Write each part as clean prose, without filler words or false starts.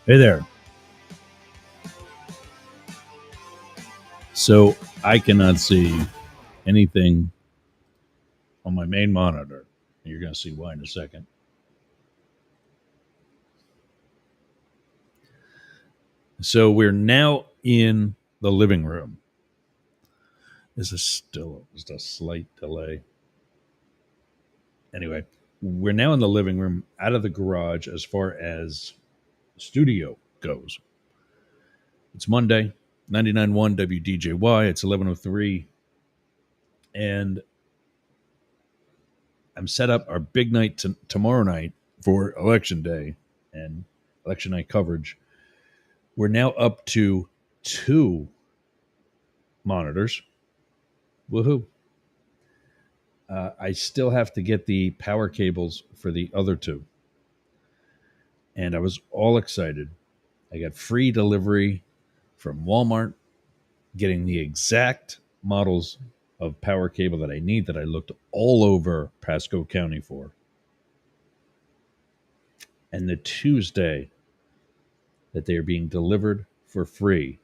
Hey there. So I cannot see anything on my main monitor. You're going to see why in a second. So we're now in the living room. This is still just a slight delay. Anyway, we're now in the living room out of the garage as far as studio goes. It's Monday, 99.1 WDJY. It's 11:03. And I'm set up our big night tomorrow night for election day and election night coverage. We're now up to two monitors. Woohoo. I still have to get the power cables for the other two. And I was all excited. I got free delivery from Walmart, getting the exact models of power cable that I need that I looked all over Pasco County for. And the Tuesday that they are being delivered for free,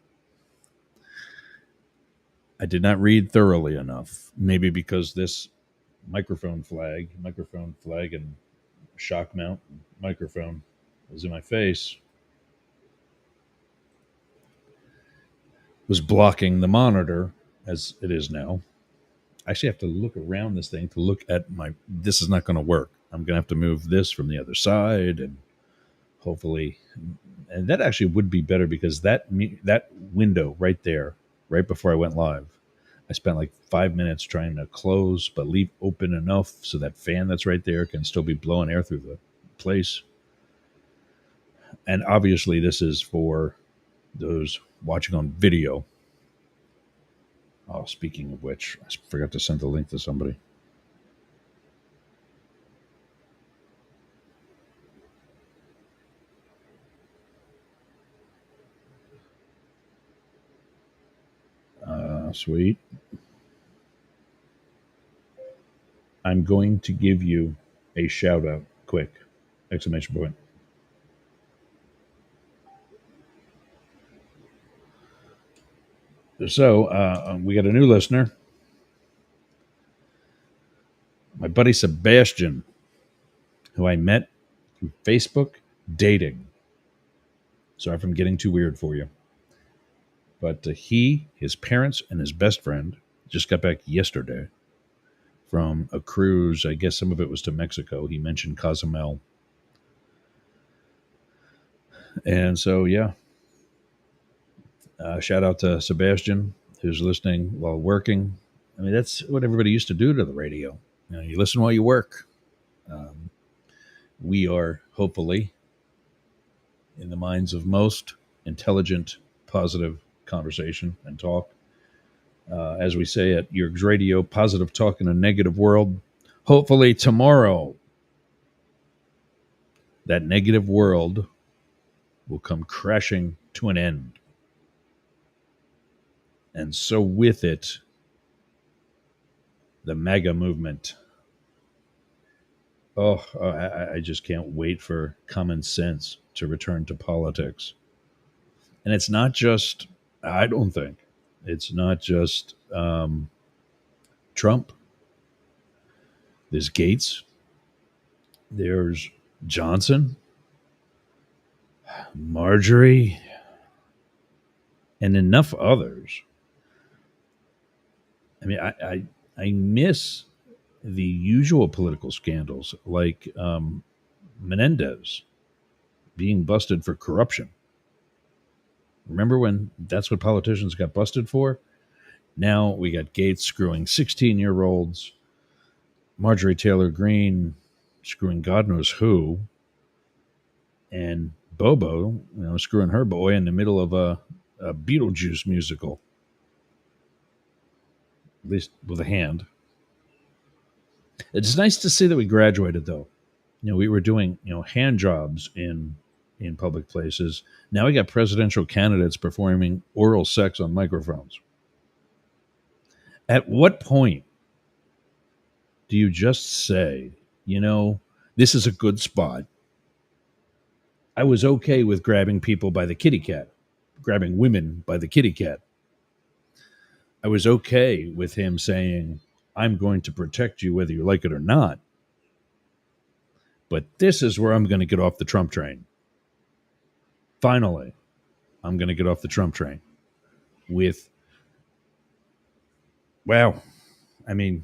I did not read thoroughly enough. Maybe because this microphone flag, and shock mount microphone was in my face, was blocking the monitor as it is now. I actually have to look around this thing to look at my. This is not going to work. I'm going to have to move this from the other side, and hopefully, and that actually would be better because that window right there, right before I went live, I spent like 5 minutes trying to close but leave open enough so that fan that's right there can still be blowing air through the place. And obviously, this is for those watching on video. Oh, speaking of which, I forgot to send the link to somebody. Sweet. I'm going to give you a shout out quick! Exclamation point. So we got a new listener, my buddy Sebastian, who I met through Facebook dating. Sorry if I'm getting too weird for you. But he, his parents, and his best friend just got back yesterday from a cruise. I guess some of it was to Mexico. He mentioned Cozumel. And so, yeah, shout out to Sebastian, who's listening while working. I mean, that's what everybody used to do to the radio. You listen while you work. Um, we are hopefully, in the minds of most, intelligent, positive conversation and talk. As we say at Yerg's Radio, positive talk in a negative world. Hopefully, tomorrow, that negative world will come crashing to an end. And so, with it, the MAGA movement. Oh, I just can't wait for common sense to return to politics. And it's not just, I don't think, it's not just Trump. There's Gates. There's Johnson, Marjorie, and enough others. I mean, I miss the usual political scandals like Menendez being busted for corruption. Remember when that's what politicians got busted for? Now we got Gates screwing 16-year-olds, Marjorie Taylor Greene screwing God knows who, and Bobo, screwing her boy in the middle of a Beetlejuice musical, at least with a hand. It's nice to see that we graduated, though. We were doing hand jobs in public places. Now we got presidential candidates performing oral sex on microphones. At what point do you just say, this is a good spot? I was okay with grabbing people by the kitty cat, grabbing women by the kitty cat. I was okay with him saying, I'm going to protect you whether you like it or not. But this is where I'm going to get off the Trump train. Finally, I'm going to get off the Trump train with, well, I mean,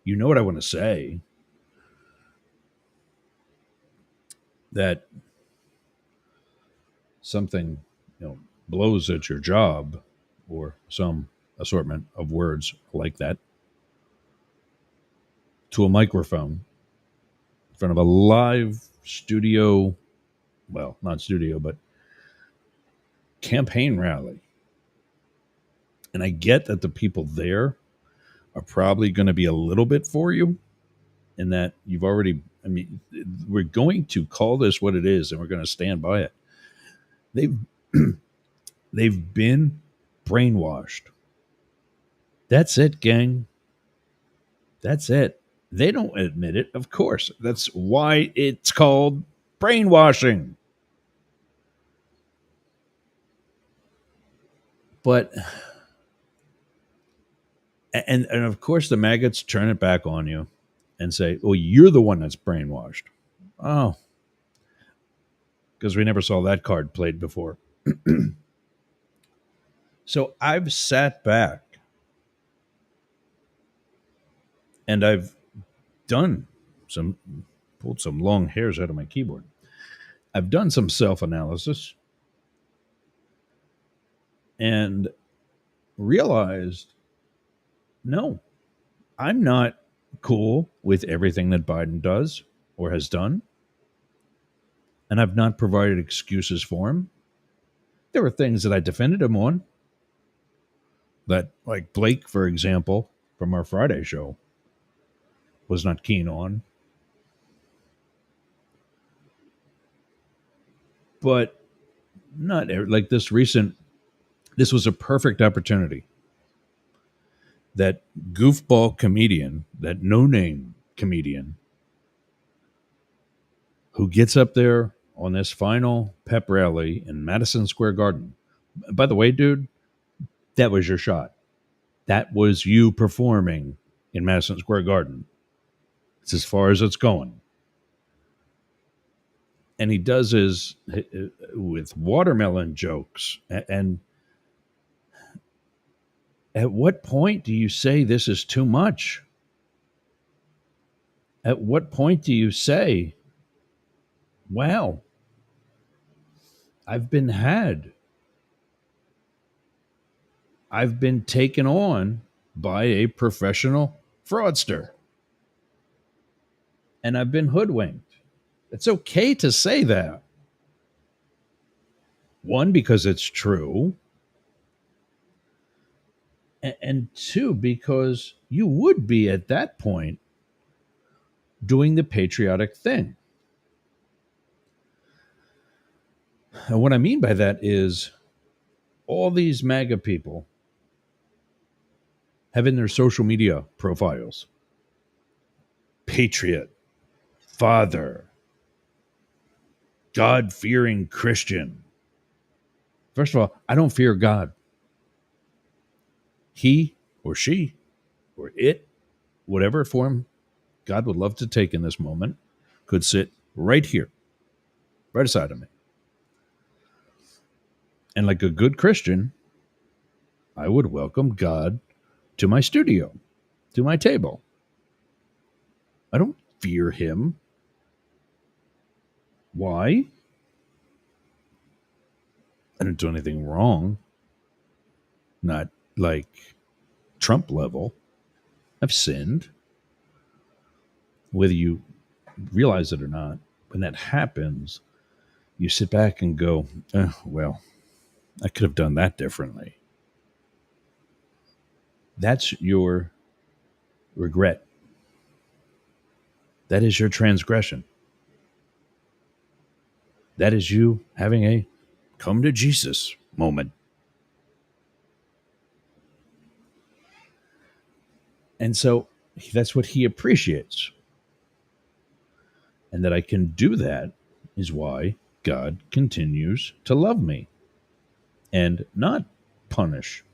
you know what I want to say, that something, blows at your job, or some assortment of words like that, to a microphone in front of a live studio, well, not studio, but campaign rally. And I get that the people there are probably going to be a little bit for you, in that you've already, I mean, we're going to call this what it is and we're going to stand by it. They've they've been brainwashed. That's it, gang. That's it. They don't admit it, of course. That's why it's called brainwashing. But and of course the maggots turn it back on you and say, "Oh, you're the one that's brainwashed." Oh, because we never saw that card played before. So I've sat back and I've done some, pulled some long hairs out of my keyboard. I've done some self-analysis and realized, no, I'm not cool with everything that Biden does or has done. And I've not provided excuses for him. There were things that I defended him on, that, like Blake, for example, from our Friday show, was not keen on. But not like this recent, this was a perfect opportunity. That goofball comedian, that no name comedian, who gets up there on this final pep rally in Madison Square Garden. By the way, dude, that was your shot. That was you performing in Madison Square Garden. It's as far as it's going. And he does his with watermelon jokes. And at what point do you say this is too much? At what point do you say, wow, I've been had? I've been taken on by a professional fraudster. And I've been hoodwinked. It's okay to say that. One, because it's true. And two, because you would be at that point doing the patriotic thing. And what I mean by that is all these MAGA people have in their social media profiles patriot, father, God-fearing Christian. First of all, I don't fear God. He or she or it, whatever form God would love to take in this moment, could sit right here, right aside of me. And like a good Christian, I would welcome God to my studio, to my table. I don't fear him. Why? I didn't do anything wrong. Not like Trump level. I've sinned. Whether you realize it or not, when that happens, you sit back and go, well, I could have done that differently. That's your regret. That is your transgression. That is you having a come to Jesus moment. And so that's what he appreciates. And that I can do that is why God continues to love me and not punish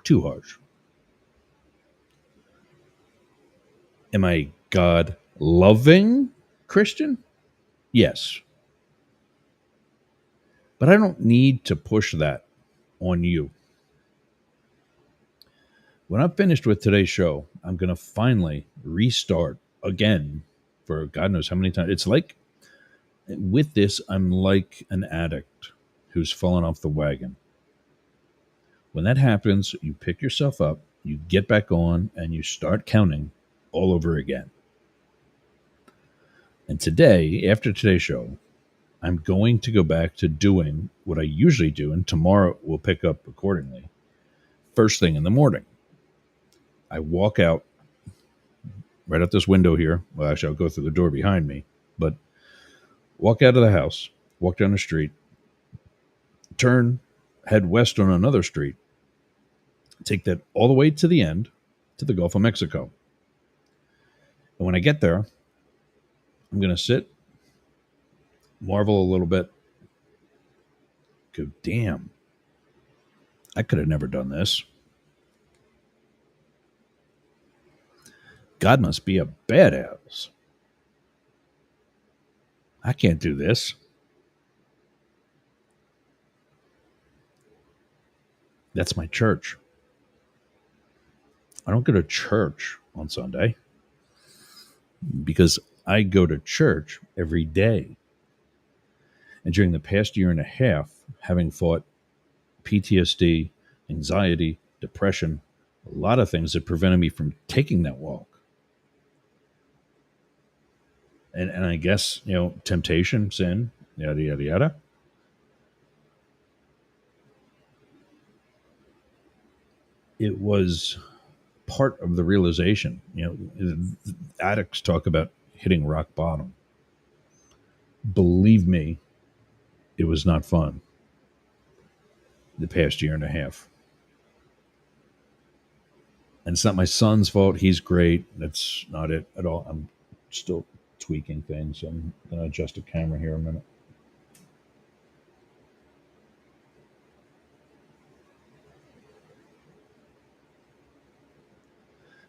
too harsh. Am I God loving Christian? Yes. But I don't need to push that on you. When I'm finished with today's show, I'm going to finally restart again for God knows how many times. It's like with this, I'm like an addict who's fallen off the wagon. When that happens, you pick yourself up, you get back on, and you start counting all over again. And today, after today's show, I'm going to go back to doing what I usually do, and tomorrow we'll pick up accordingly. First thing in the morning, I walk out right out this window here. Well, actually, I'll go through the door behind me, but walk out of the house, walk down the street, turn, head west on another street, take that all the way to the end to the Gulf of Mexico. And when I get there, I'm going to sit, marvel a little bit, go, damn, I could have never done this. God must be a badass. I can't do this. That's my church. I don't go to church on Sunday because I go to church every day. And during the past year and a half, having fought PTSD, anxiety, depression, a lot of things that prevented me from taking that walk. And I guess, temptation, sin, yada, yada, yada. It was part of the realization. Addicts talk about hitting rock bottom. Believe me, it was not fun the past year and a half. And it's not my son's fault. He's great. That's not it at all. I'm still tweaking things. I'm going to adjust the camera here a minute.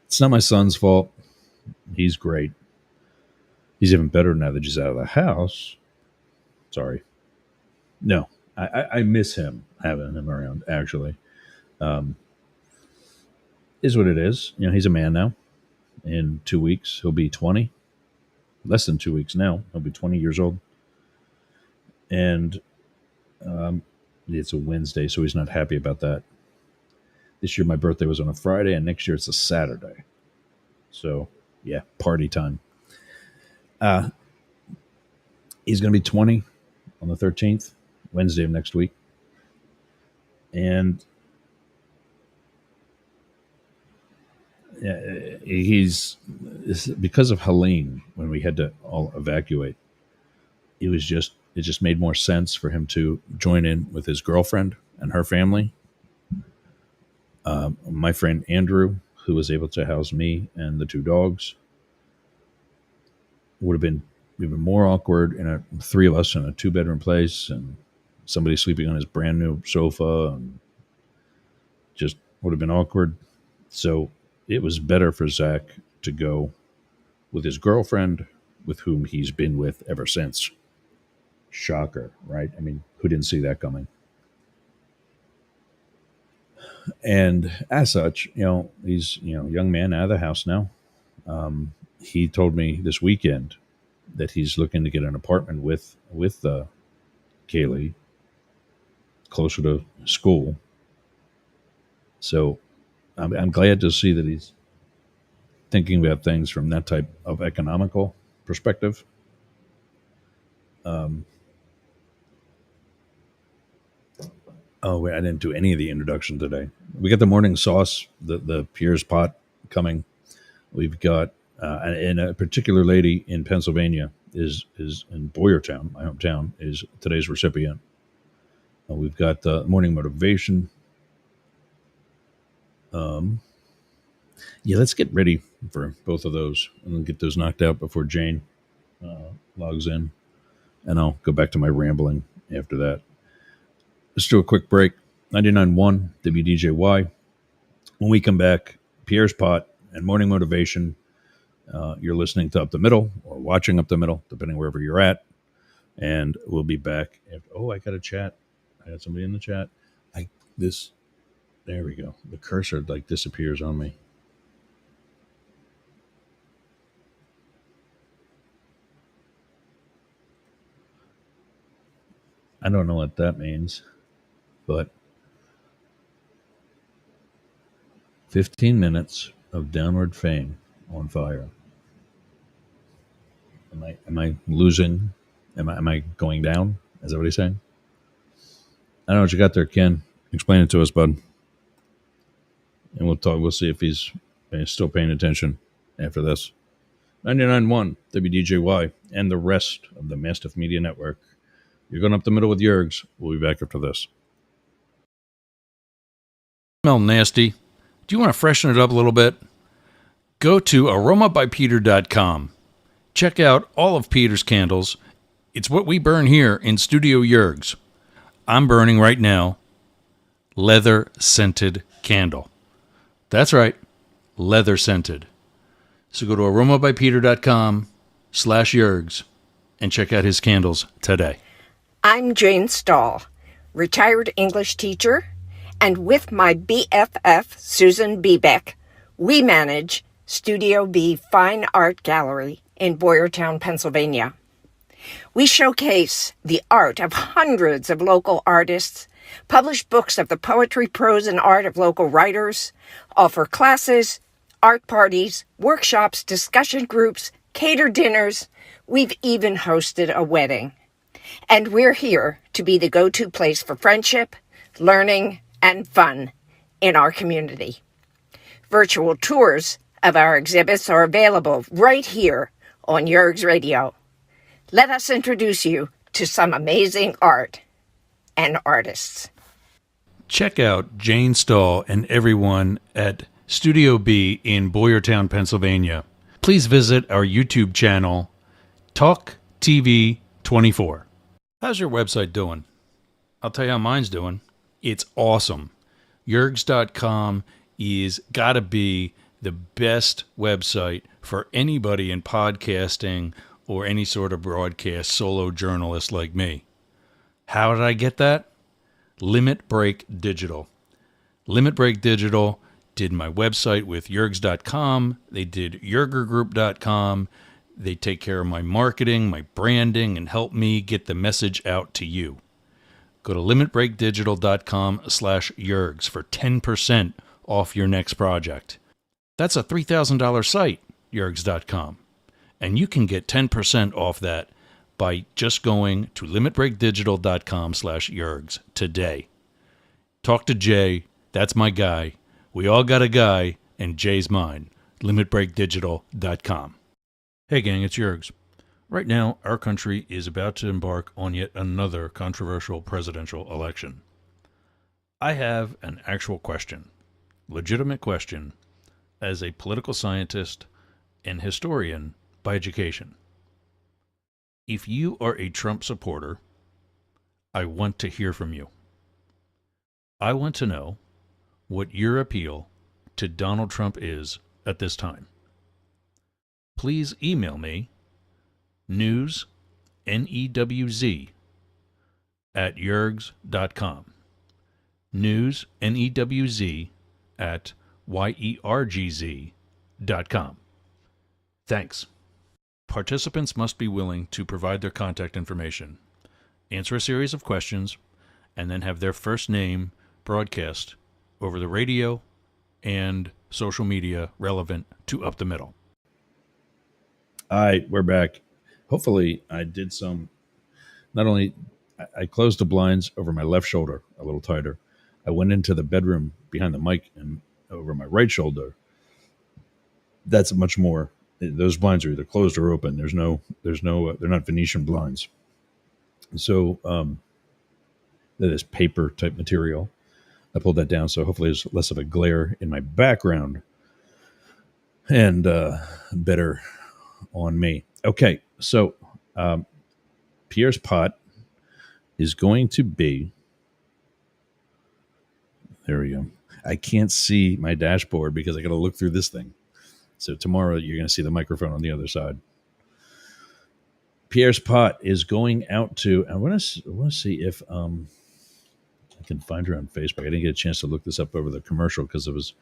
It's not my son's fault. He's great. He's even better now that he's out of the house. Sorry. No, I miss him, having him around, actually. Um, is what it is. He's a man now. In 2 weeks, he'll be 20. Less than 2 weeks now. He'll be 20 years old. And it's a Wednesday, so he's not happy about that. This year, my birthday was on a Friday, and next year it's a Saturday. So, yeah, party time. He's going to be 20 on the 13th, Wednesday of next week. And he's, because of Helene, when we had to all evacuate, it just made more sense for him to join in with his girlfriend and her family. My friend Andrew, who was able to house me and the two dogs, would have been even more awkward in three of us in a 2-bedroom place, and somebody sleeping on his brand new sofa, and just would have been awkward. So it was better for Zach to go with his girlfriend, with whom he's been with ever since. Shocker, right? I mean, who didn't see that coming? And as such, he's a young man out of the house now. He told me this weekend that he's looking to get an apartment with Kaylee closer to school. So I'm glad to see that he's thinking about things from that type of economical perspective. Oh, wait, I didn't do any of the introduction today. We got the morning sauce, the Pierre's pot coming. We've got, and a particular lady in Pennsylvania is in Boyertown, my hometown, is today's recipient. We've got the morning motivation. Yeah, let's get ready for both of those and get those knocked out before Jane logs in. and I'll go back to my rambling after that. Let's do a quick break. 99.1 WDJY. When we come back, Pierre's Pot and Morning Motivation. You're listening to Up the Middle or watching Up the Middle, depending wherever you're at. And we'll be back. I got a chat. I got somebody in the chat. There we go. The cursor like disappears on me. I don't know what that means, but 15 minutes of downward fame on fire. Am I losing? Am I going down? Is that what he's saying? I don't know what you got there, Ken. Explain it to us, bud. And we'll talk. We'll see if he's still paying attention after this. 99.1 WDJY and the rest of the Mastiff Media Network. You're going up the middle with Yergs. We'll be back after this. Smell nasty. Do you want to freshen it up a little bit? Go to aromabypeter.com. Check out all of Peter's candles. It's what we burn here in Studio Yergs. I'm burning right now leather scented candle. That's right, leather scented. So go to aromabypeter.com/Yergs and check out his candles today. I'm Jane Stahl, retired English teacher, and with my BFF, Susan Bebeck, we manage Studio B Fine Art Gallery in Boyertown, Pennsylvania. We showcase the art of hundreds of local artists, publish books of the poetry, prose, and art of local writers, offer classes, art parties, workshops, discussion groups, cater dinners. We've even hosted a wedding. And we're here to be the go-to place for friendship, learning, and fun in our community. Virtual tours of our exhibits are available right here on Yergs Radio. Let us introduce you to some amazing art and artists. Check out Jane Stahl and everyone at Studio B in Boyertown, Pennsylvania. Please visit our YouTube channel, Talk TV 24. How's your website doing? I'll tell you how mine's doing. It's awesome. Yergs.com is gotta be the best website for anybody in podcasting or any sort of broadcast solo journalist like me. How did I get that? Limit Break Digital. Limit Break Digital did my website with Yergs.com. They did YergerGroup.com. They take care of my marketing, my branding, and help me get the message out to you. Go to limitbreakdigital.com/Yergs for 10% off your next project. That's a $3,000 site, Yergs.com. And you can get 10% off that by just going to limitbreakdigital.com/Yergs today. Talk to Jay. That's my guy. We all got a guy, and Jay's mine. limitbreakdigital.com. Hey gang, it's Yergs. Right now, our country is about to embark on yet another controversial presidential election. I have an actual question, legitimate question, as a political scientist and historian by education. If you are a Trump supporter, I want to hear from you. I want to know what your appeal to Donald Trump is at this time. Please email me news, N-E-W-Z, at yergs.com. News, N-E-W-Z, at YERGZ.com. Thanks. Participants must be willing to provide their contact information, answer a series of questions, and then have their first name broadcast over the radio and social media relevant to Up the Middle. All right, we're back. Hopefully I did some, not only, I closed the blinds over my left shoulder a little tighter. I went into the bedroom behind the mic and over my right shoulder. That's much more, those blinds are either closed or open. There's no, they're not Venetian blinds. So that is paper type material. I pulled that down, so hopefully there's less of a glare in my background and better on me. Okay, so Pierre's pot is going to be. There we go. I can't see my dashboard because I got to look through this thing. So tomorrow you're going to see the microphone on the other side. Pierre's pot is going out to. I want to see if I can find her on Facebook. I didn't get a chance to look this up over the commercial because I was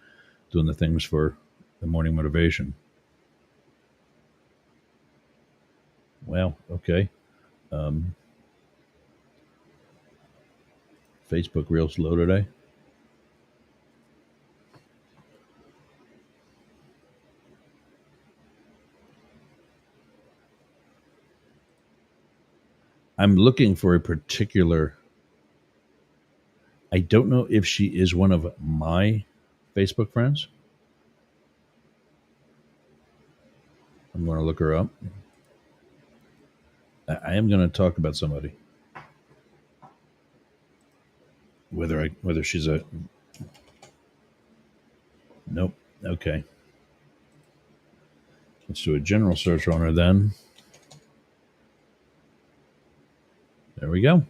doing the things for the morning motivation. Well, okay. Facebook real slow today. I'm looking for a particular. I don't know if she is one of my Facebook friends. I'm going to look her up. I am going to talk about somebody. Whether she's a. Nope. Okay. Let's do a general search on her then. There we go.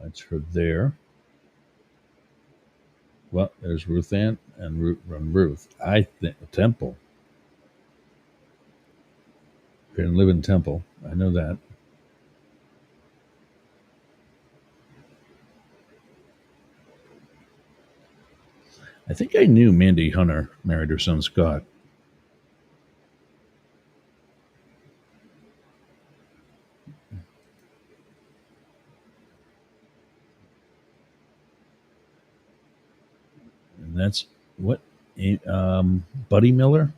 That's her there. Well, there's Ruth Ann and Ruth. I think Temple. They didn't live in Temple. I know that. I think I knew Mandy Hunter married her son Scott. And that's what Buddy Miller.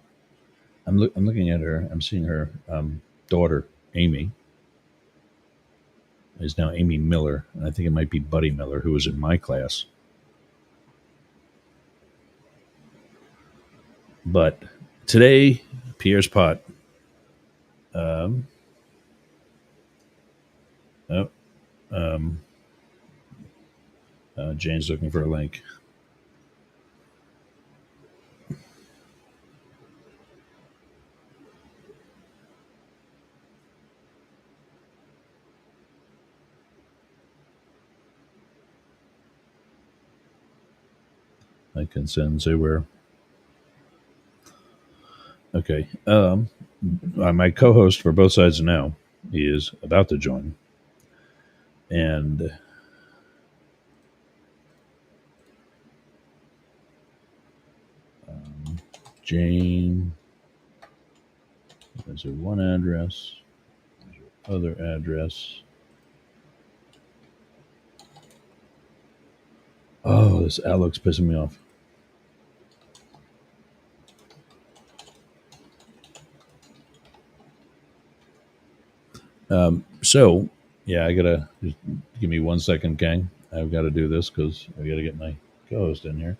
I'm looking at her. I'm seeing her daughter Amy is now Amy Miller, and I think it might be Buddy Miller who was in my class. But today, Pierre's pot. Jane's looking for a link. I can send where. Okay. My co-host for both sides now is about to join, and Jane. There's her one address. There's her other address. Oh, this Alex pissing me off. So, yeah, I gotta just give me 1 second, gang. I've got to do this because I got to get my co-host in here.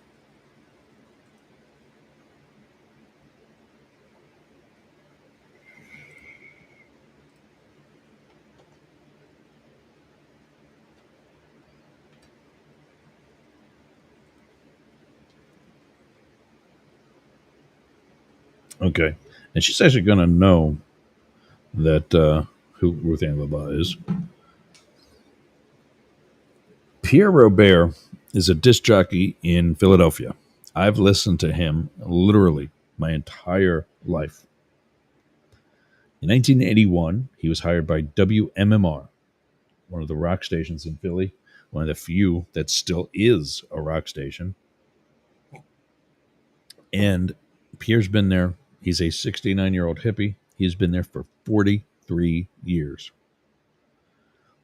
Okay, and she's actually going to know that who Ruth Ann Labaugh is. Pierre Robert is a disc jockey in Philadelphia. I've listened to him literally my entire life. In 1981, he was hired by WMMR, one of the rock stations in Philly, one of the few that still is a rock station. And Pierre's been there. He's a 69-year-old hippie. He's been there for 43 years.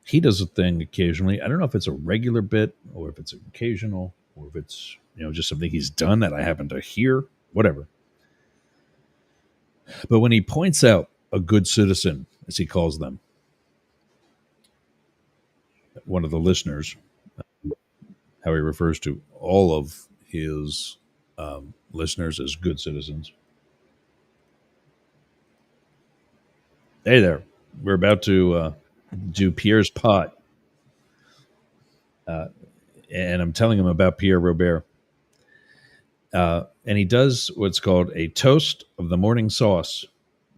He does a thing occasionally. I don't know if it's a regular bit or if it's occasional or if it's just something he's done that I happen to hear, whatever. But when he points out a good citizen, as he calls them, one of the listeners, how he refers to all of his listeners as good citizens. Hey there. We're about to do Pierre's pot. And I'm telling him about Pierre Robert. And he does what's called a toast of the morning sauce,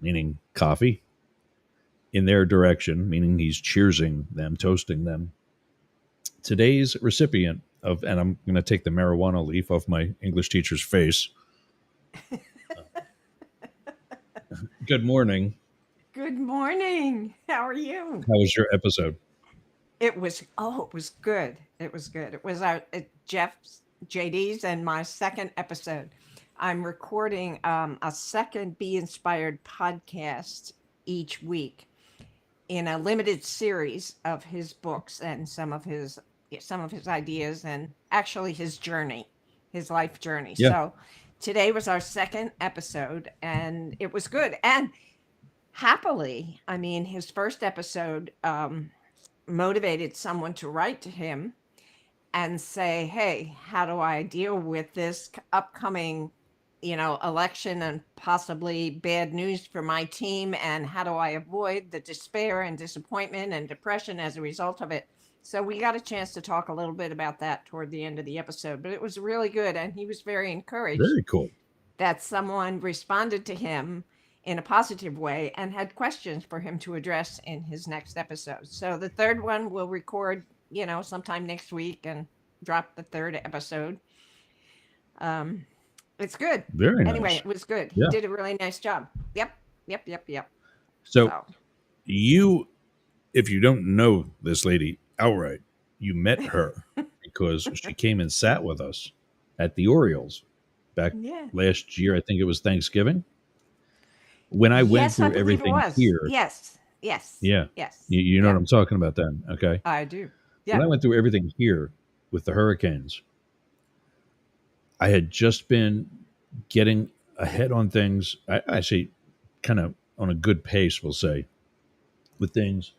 meaning coffee, in their direction, meaning he's cheersing them, toasting them. Today's recipient of, and I'm going to take the marijuana leaf off my English teacher's face. Good morning. Good morning. How are you? How was your episode? It was good. It was good. It was our Jeff's, JD's, and my second episode. I'm recording a second Be Inspired podcast each week in a limited series of his books and some of his ideas and actually his life journey. Yeah. So today was our second episode and it was good. And happily, I mean, his first episode motivated someone to write to him and say, "Hey, how do I deal with this upcoming, election and possibly bad news for my team? And how do I avoid the despair and disappointment and depression as a result of it?" So we got a chance to talk a little bit about that toward the end of the episode, but it was really good. And he was very encouraged Very cool. that someone responded to him in a positive way and had questions for him to address in his next episode. So the third one we'll record, sometime next week and drop the third episode. It's good. Very nice. Anyway, it was good. Yeah. He did a really nice job. Yep. So you, if you don't know this lady outright, you met her because she came and sat with us at the Orioles back Yeah. last year. I think it was Thanksgiving. When I went Yes, I through believe it everything was. here. Yes. Yeah. Yes. You know Yeah. what I'm talking about then. Okay. I do. When I Yeah. went through everything here with the hurricanes, I had just been getting ahead on things. I actually kind of on a good pace, we'll say, with things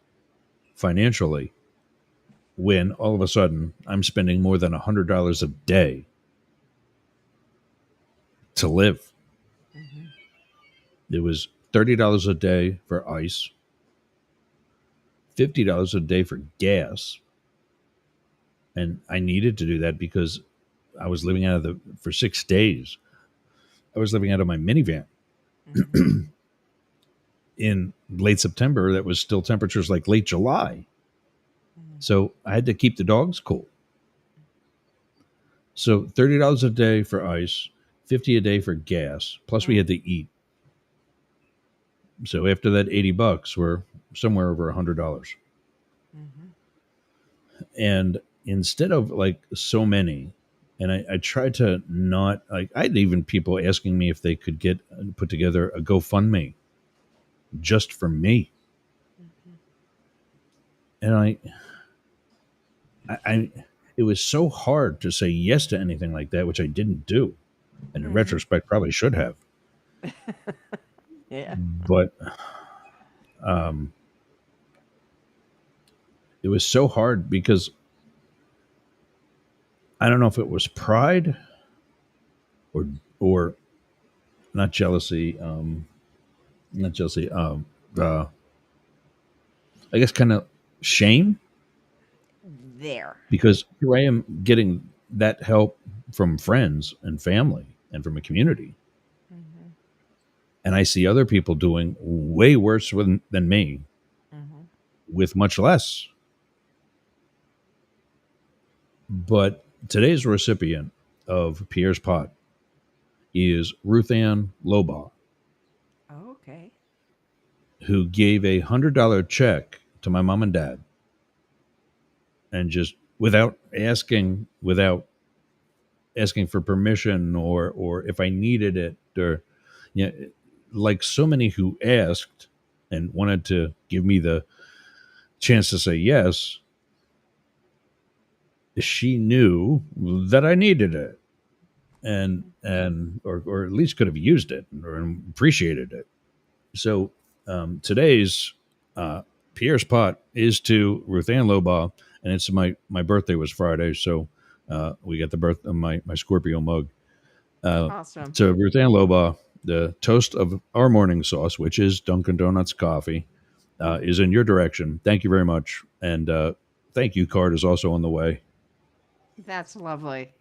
financially. When all of a sudden I'm spending more than $100 a day to live. Mhm. It was $30 a day for ice, $50 a day for gas. And I needed to do that because I was living for 6 days. I was living out of my minivan Mhm. in late September. That was still temperatures like late July. Mhm. So I had to keep the dogs cool. So $30 a day for ice, 50 a day for gas, plus we had to eat. So after that $80, we're somewhere over $100. Mhm. And instead of like so many, and I tried to not like, I had even people asking me if they could put together a GoFundMe just for me. Mhm. And I it was so hard to say yes to anything like that, which I didn't do. And in Mhm. retrospect, probably should have. Yeah. But um, it was so hard because I don't know if it was pride or not jealousy, not jealousy, uh, I guess kind of shame, There. because here I am getting that help from friends and family and from a community. Mhm. And I see other people doing way worse than me Mhm. with much less. But today's recipient of Pierre's Pot is Ruth Ann Lobaugh, Oh, okay. who gave $100 check to my mom and dad, and just without asking for permission or if I needed it, or like so many who asked and wanted to give me the chance to say yes, she knew that I needed it, or at least could have used it or appreciated it. So today's Pierre's Pot is to Ruth Ann Lobaugh, and it's my birthday was Friday, so we got the birth of my Scorpio mug. Awesome. To Ruth Ann Lobaugh, the toast of our morning sauce, which is Dunkin' Donuts coffee, is in your direction. Thank you very much, and thank you card is also on the way. That's lovely.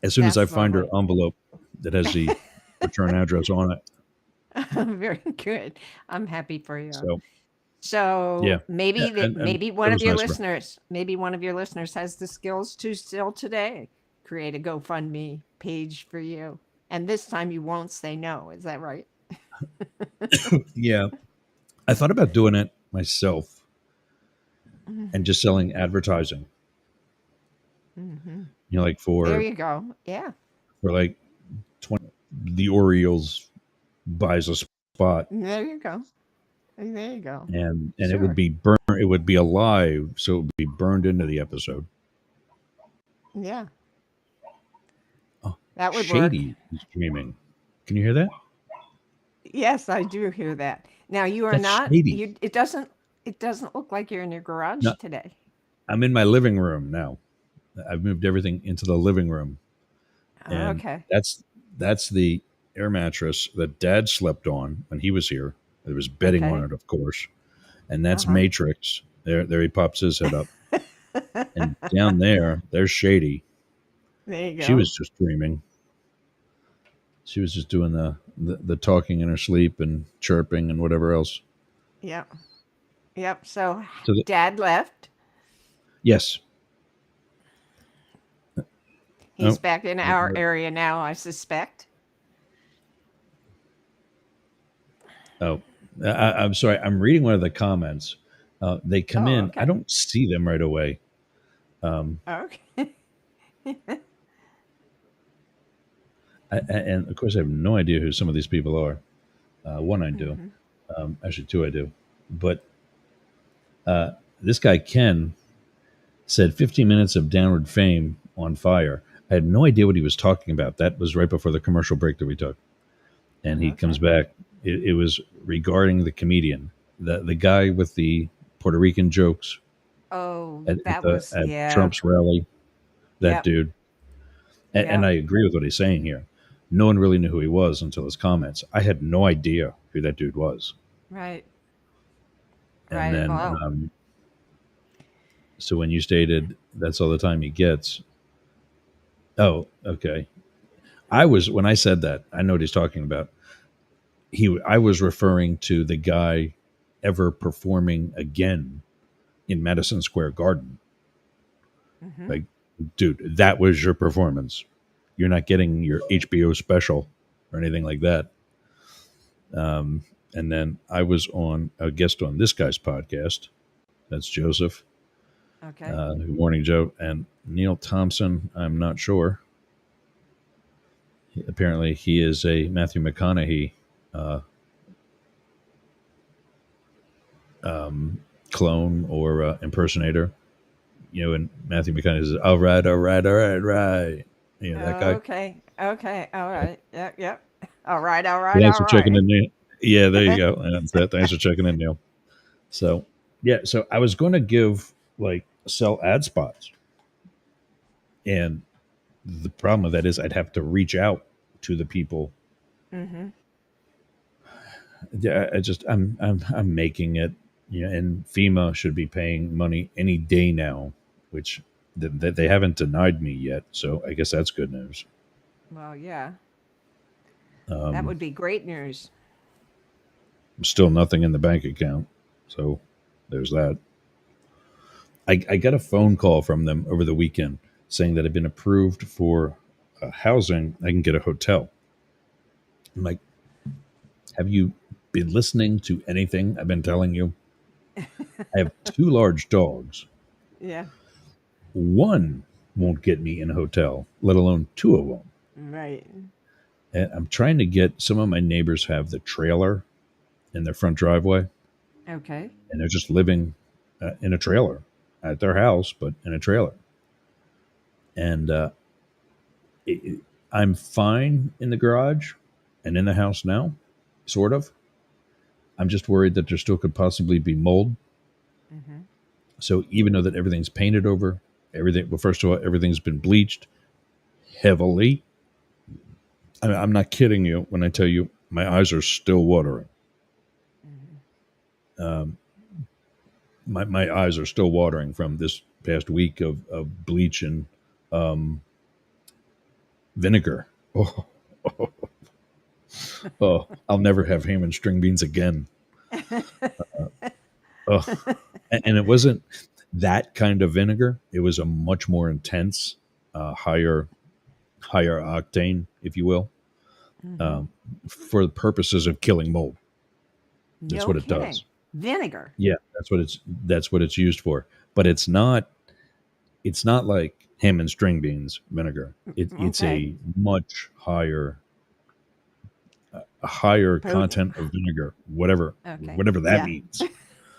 as soon as I That's find her lovely. envelope that has the return address on it. Very good. I'm happy for you. So yeah, So yeah, and maybe that one of was your nice of her. listeners, has the skills to still today create a GoFundMe page for you. And this time you won't say no. Is that right? Yeah, I thought about doing it myself and just Mm-hmm. selling advertising. Mm-hmm. Like There you go. Yeah. for like 20, the Orioles buys a spot, There you go. There you go. and it would Sure. be it would be alive, so it would be burned into the episode. Yeah. Oh, That would work. Shady is dreaming. Can you hear that? Yes, I do hear that. Now you are That's not Shady. you it doesn't look like you're in your garage No, today. I'm in my living room now. I've moved everything into the living room, and Okay. that's the air mattress that Dad slept on when he was here. There was bedding on Okay. it, of course, and that's Uh-huh. Matrix. There he pops his head up, and down there's Shady. There you She go. was just dreaming. She was just doing the talking in her sleep and chirping and whatever else. Yep. Yep. So So dad left. yes. He's Oh, back in our area now, I suspect. oh. I'm sorry. I'm reading one of the comments. They come Oh, in. I okay. don't see them right away. Um, Okay. and of course, I have no idea who some of these people are. One I do. Hmm. Actually, two I do. But this guy, Ken, said 15 minutes of downward fame on fire. I had no idea what he was talking about. That was right before the commercial break that we took. And he comes Okay. back. It was regarding the comedian, the guy with the Puerto Rican jokes Oh, at that was at yeah. Trump's rally. That Yep. dude. And Yep. I agree with what he's saying here. No one really knew who he was until his comments. I had no idea who that dude was. Right. And Right. then, Well, so when you stated that's all the time he gets, oh, okay. When I said that, I know what he's talking about. I was referring to the guy ever performing again in Madison Square Garden. hmm, Like, dude, that was your performance. You're not getting your HBO special or anything like that. And then I was on a guest on this guy's podcast. That's Joseph. okay. Good morning, Joe. And Neil Thompson, I'm not sure. Apparently, he is a Matthew McConaughey uh, clone or impersonator. And Matthew McConaughey says, all right, all right, all right, right. That guy. Okay. Okay. All right. Yep. Yep. All right. All right. Thanks All for checking right. in, Neil. Yeah, there you go. And that's that. Thanks for checking in, Neil. So, yeah, so I was going to sell ad spots. And the problem with that is I'd have to reach out to the people. Mm-hmm. Yeah, I'm making it. And FEMA should be paying money any day now, which they haven't denied me yet. So I guess that's good news. Well, yeah. That Um, would be great news. Still nothing in the bank account, so there's that. I got a phone call from them over the weekend saying that I've been approved for housing. I can get a hotel. I'm like, have you been listening to anything I've been telling you? I have two large dogs. Yeah. One won't get me in a hotel, let alone two of them. Right. And I'm trying to get some of my neighbors have the trailer in their front driveway, Okay. and they're just living in a trailer at their house, but in a trailer. And I'm fine in the garage and in the house now, sort of. I'm just worried that there still could possibly be mold. Mm-hmm. So even though that everything's painted over, well, first of all, everything's been bleached heavily. I'm not kidding you when I tell you my eyes are still watering. Mm-hmm. Um, my eyes are still watering from this past week of bleach and um, vinegar. Oh, oh, I'll never have ham and string beans again. Oh, and it wasn't that kind of vinegar. It was a much more intense, higher octane, if you will, Hmm. um, for the purposes of killing mold. That's No what it kidding. does. Vinegar. Yeah, that's what it's used for. But it's not like ham and string beans vinegar. It's Okay. a much higher a higher Potent. content of vinegar, Okay. whatever that Yeah. means.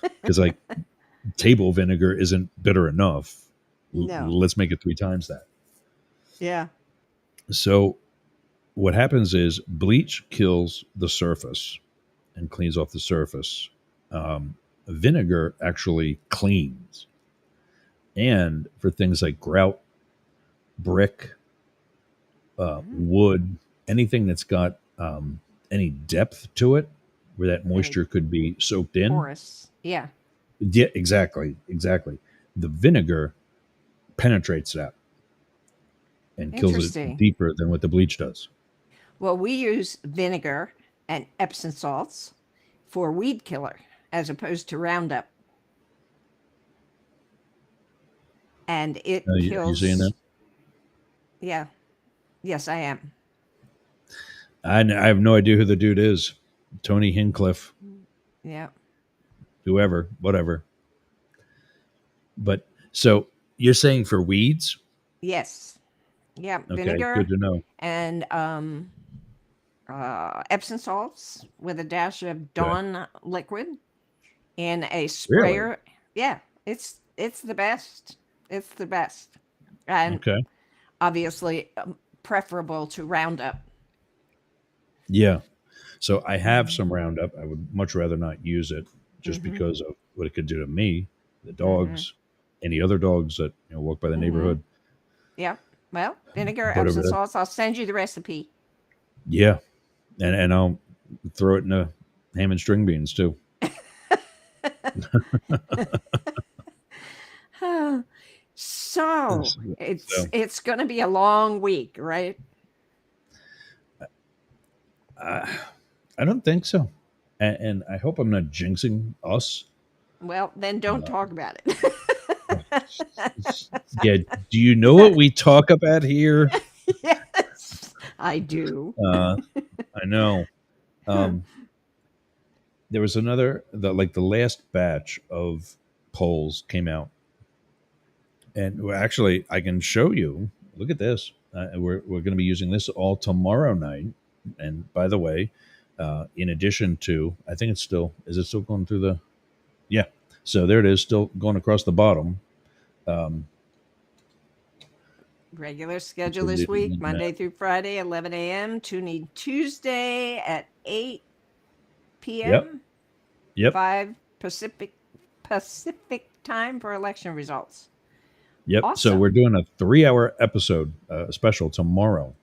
Because like table vinegar isn't bitter enough. No. Let's make it three times that. Yeah. So what happens is bleach kills the surface and cleans off the surface. Vinegar actually cleans. And for things like grout, brick, Mhm. wood, anything that's got any depth to it, where that Any moisture could be soaked in. porous. Yeah. Yeah, exactly. The vinegar penetrates that and kills it Interesting. deeper than what the bleach does. Well, we use vinegar and Epsom salts for weed killer as opposed to Roundup. And it Are you seeing that? kills, yeah, yes, I am. I have no idea who the dude is. Tony Hinchcliffe, Yeah. whoever, whatever. But so you're saying for weeds? Yes. Yeah. Okay, good Vinegar to know. and Epsom salts with a dash of Okay. Dawn liquid in a Really? sprayer. Yeah. It's the best. It's the best. And Okay. obviously preferable to Roundup. Yeah. So I have Mm-hmm. some Roundup. I would much rather not use it just Mm-hmm. because of what it could do to me, the Mm-hmm. dogs, any other dogs that walk by the Mm-hmm. neighborhood. Yeah. Well, vinegar, But over Epsom there, salts. I'll send you the recipe. yeah, and I'll throw it in the ham and string beans too. So So it's going to be a long week, right? uh, I don't think so, and I hope I'm not jinxing us. Well, then don't Uh, talk about it. yeah, do you know what we talk about here? Yes, I do. Uh, I know. Um, there was the last batch of polls came out, and actually I can show you. Look at this. We're going to be using this all tomorrow night. And by the way, in addition to, I think it's still, is it still going through the? Yeah. So there it is, still going across the bottom. Um, Regular schedule this week, Monday through Friday, 11 a.m. Tune in Tuesday at 8 Yep. p.m. Yep. 5 Pacific time for election results. Yep. So Awesome. we're doing a 3-hour episode special tomorrow.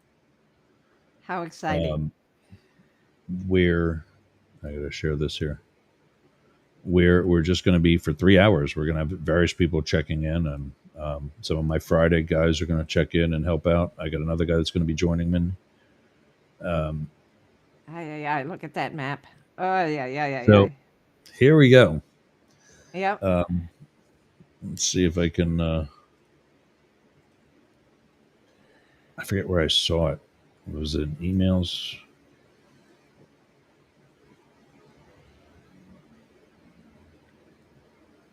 How exciting. Where I got to share this here. We're just going to be for 3 hours. We're going to have various people checking in, and some of my Friday guys are going to check in and help out. I got another guy that's going to be joining me. Aye. Look at that map. Oh, yeah. So here we go. Yep. Let's see if I can. I forget where I saw it. Was it emails?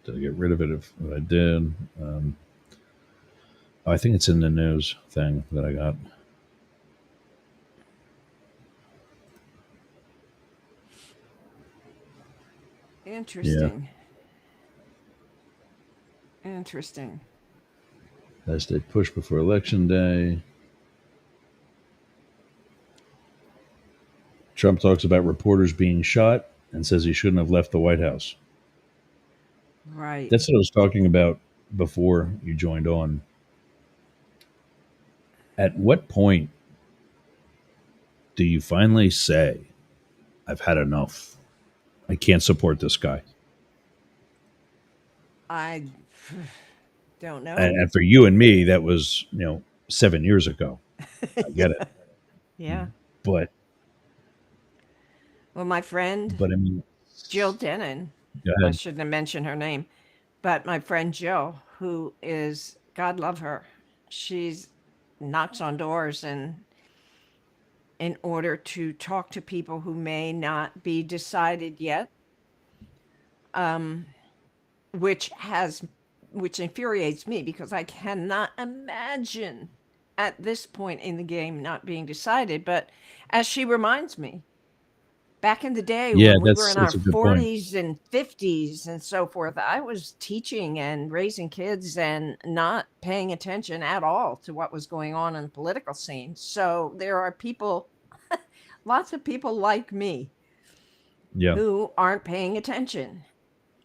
Did I get rid of it if I did? I think it's in the news thing that I got. Interesting. Interesting. Last day push before election day. Trump talks about reporters being shot and says he shouldn't have left the White House. Right. That's what I was talking about before you joined on. At what point do you finally say, I've had enough? I can't support this guy. I don't know. And for you and me, that was, 7 years ago. I get it. Yeah. But Well, my friend I mean, Jill Denon, go I ahead. shouldn't have mentioned her name, but my friend Jill, who is, God love her, she's knocks on doors and in order to talk to people who may not be decided yet, um, which has which infuriates me because I cannot imagine at this point in the game not being decided. But as she reminds me, back in the day Yeah, when we were in our that's a good point. 40s and 50s and so forth, I was teaching and raising kids and not paying attention at all to what was going on in the political scene. So there are people, lots of people like me, Yeah, who aren't paying attention,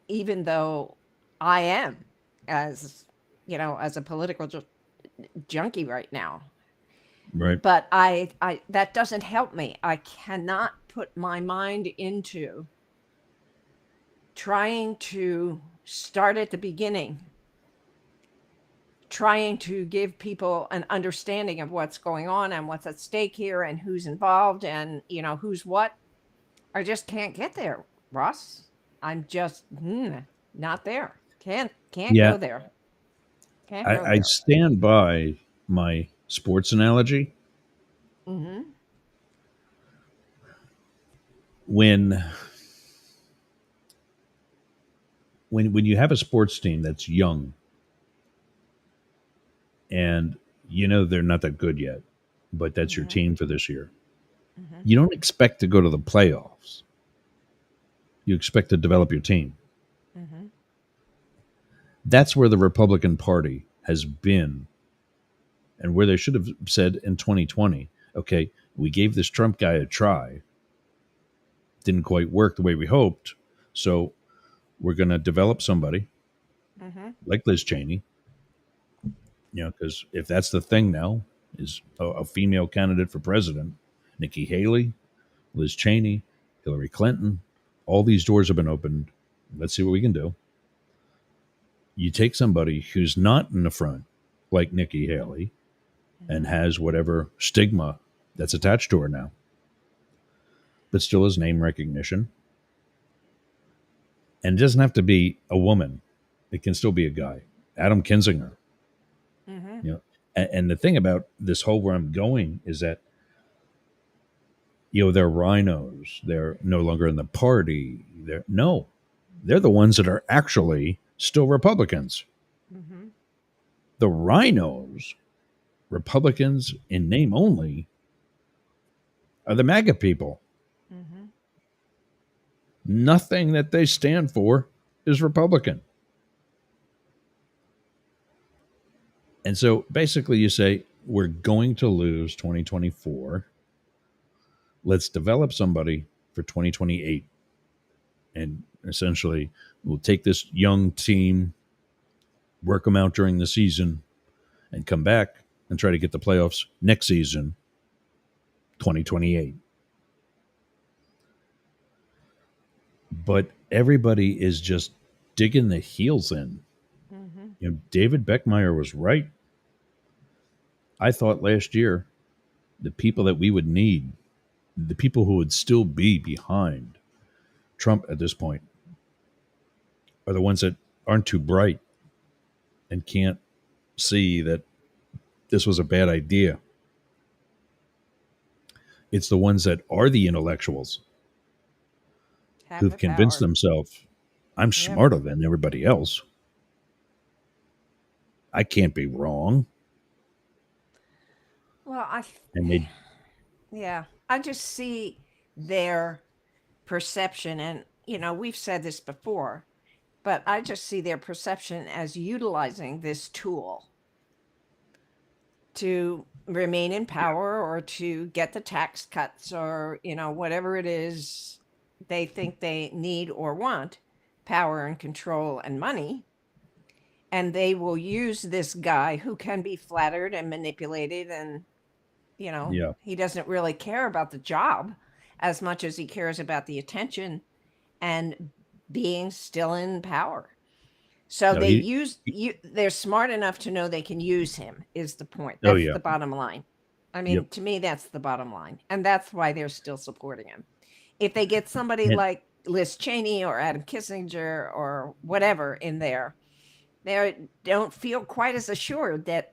even though I am, as as a political junkie right now. right. But I that doesn't help me. I cannot put my mind into trying to start at the beginning, trying to give people an understanding of what's going on and what's at stake here and who's involved and who's what. I just can't get there, Ross. I'm just not there. Can't Yeah, go there. Can't go I there. stand by my sports analogy. Hmm. When when you have a sports team that's young and they're not that good yet, but that's your Hmm. team for this year, Hmm. you don't expect to go to the playoffs. You expect to develop your team. Hmm. That's where the Republican Party has been, and where they should have said in 2020, okay, we gave this Trump guy a try. Didn't quite work the way we hoped. So we're going to develop somebody Hmm. like Liz Cheney, because if that's the thing now, is a female candidate for president, Nikki Haley, Liz Cheney, Hillary Clinton, all these doors have been opened. Let's see what we can do. You take somebody who's not in the front, like Nikki Haley, and Hmm. has whatever stigma that's attached to her now, but still has name recognition. And it doesn't have to be a woman; it can still be a guy. Adam Kinzinger, Hmm. you know. And the thing about this whole where I'm going is that they're rhinos. They're no longer in the party. They're the ones that are actually still Republicans. Hmm. The rhinos, Republicans in name only, are the MAGA people. Hmm. Nothing that they stand for is Republican. And so basically, you say, we're going to lose 2024. Let's develop somebody for 2028. And essentially, we'll take this young team, work them out during the season, and come back and try to get the playoffs next season, 2028. But everybody is just digging the heels in. Hmm. David Beckmeyer was right. I thought last year the people that we would need, the people who would still be behind Trump at this point, are the ones that aren't too bright and can't see that this was a bad idea. It's the ones that are the intellectuals Have who've the convinced power. themselves, I'm Yep. smarter than everybody else. I can't be wrong. Well, And they, yeah, I just see their perception, and we've said this before, but I just see their perception as utilizing this tool to remain in power or to get the tax cuts or whatever it is they think they need or want, power and control and money, and they will use this guy who can be flattered and manipulated, and yeah, he doesn't really care about the job as much as he cares about the attention and being still in power. So no, they use you. They're smart enough to know they can use him. Is the point? oh, That's yeah. the bottom line. I Yep. mean, to me, that's the bottom line. And that's why they're still supporting him. If they get somebody And like Liz Cheney or Adam Kissinger or whatever in there, they don't feel quite as assured that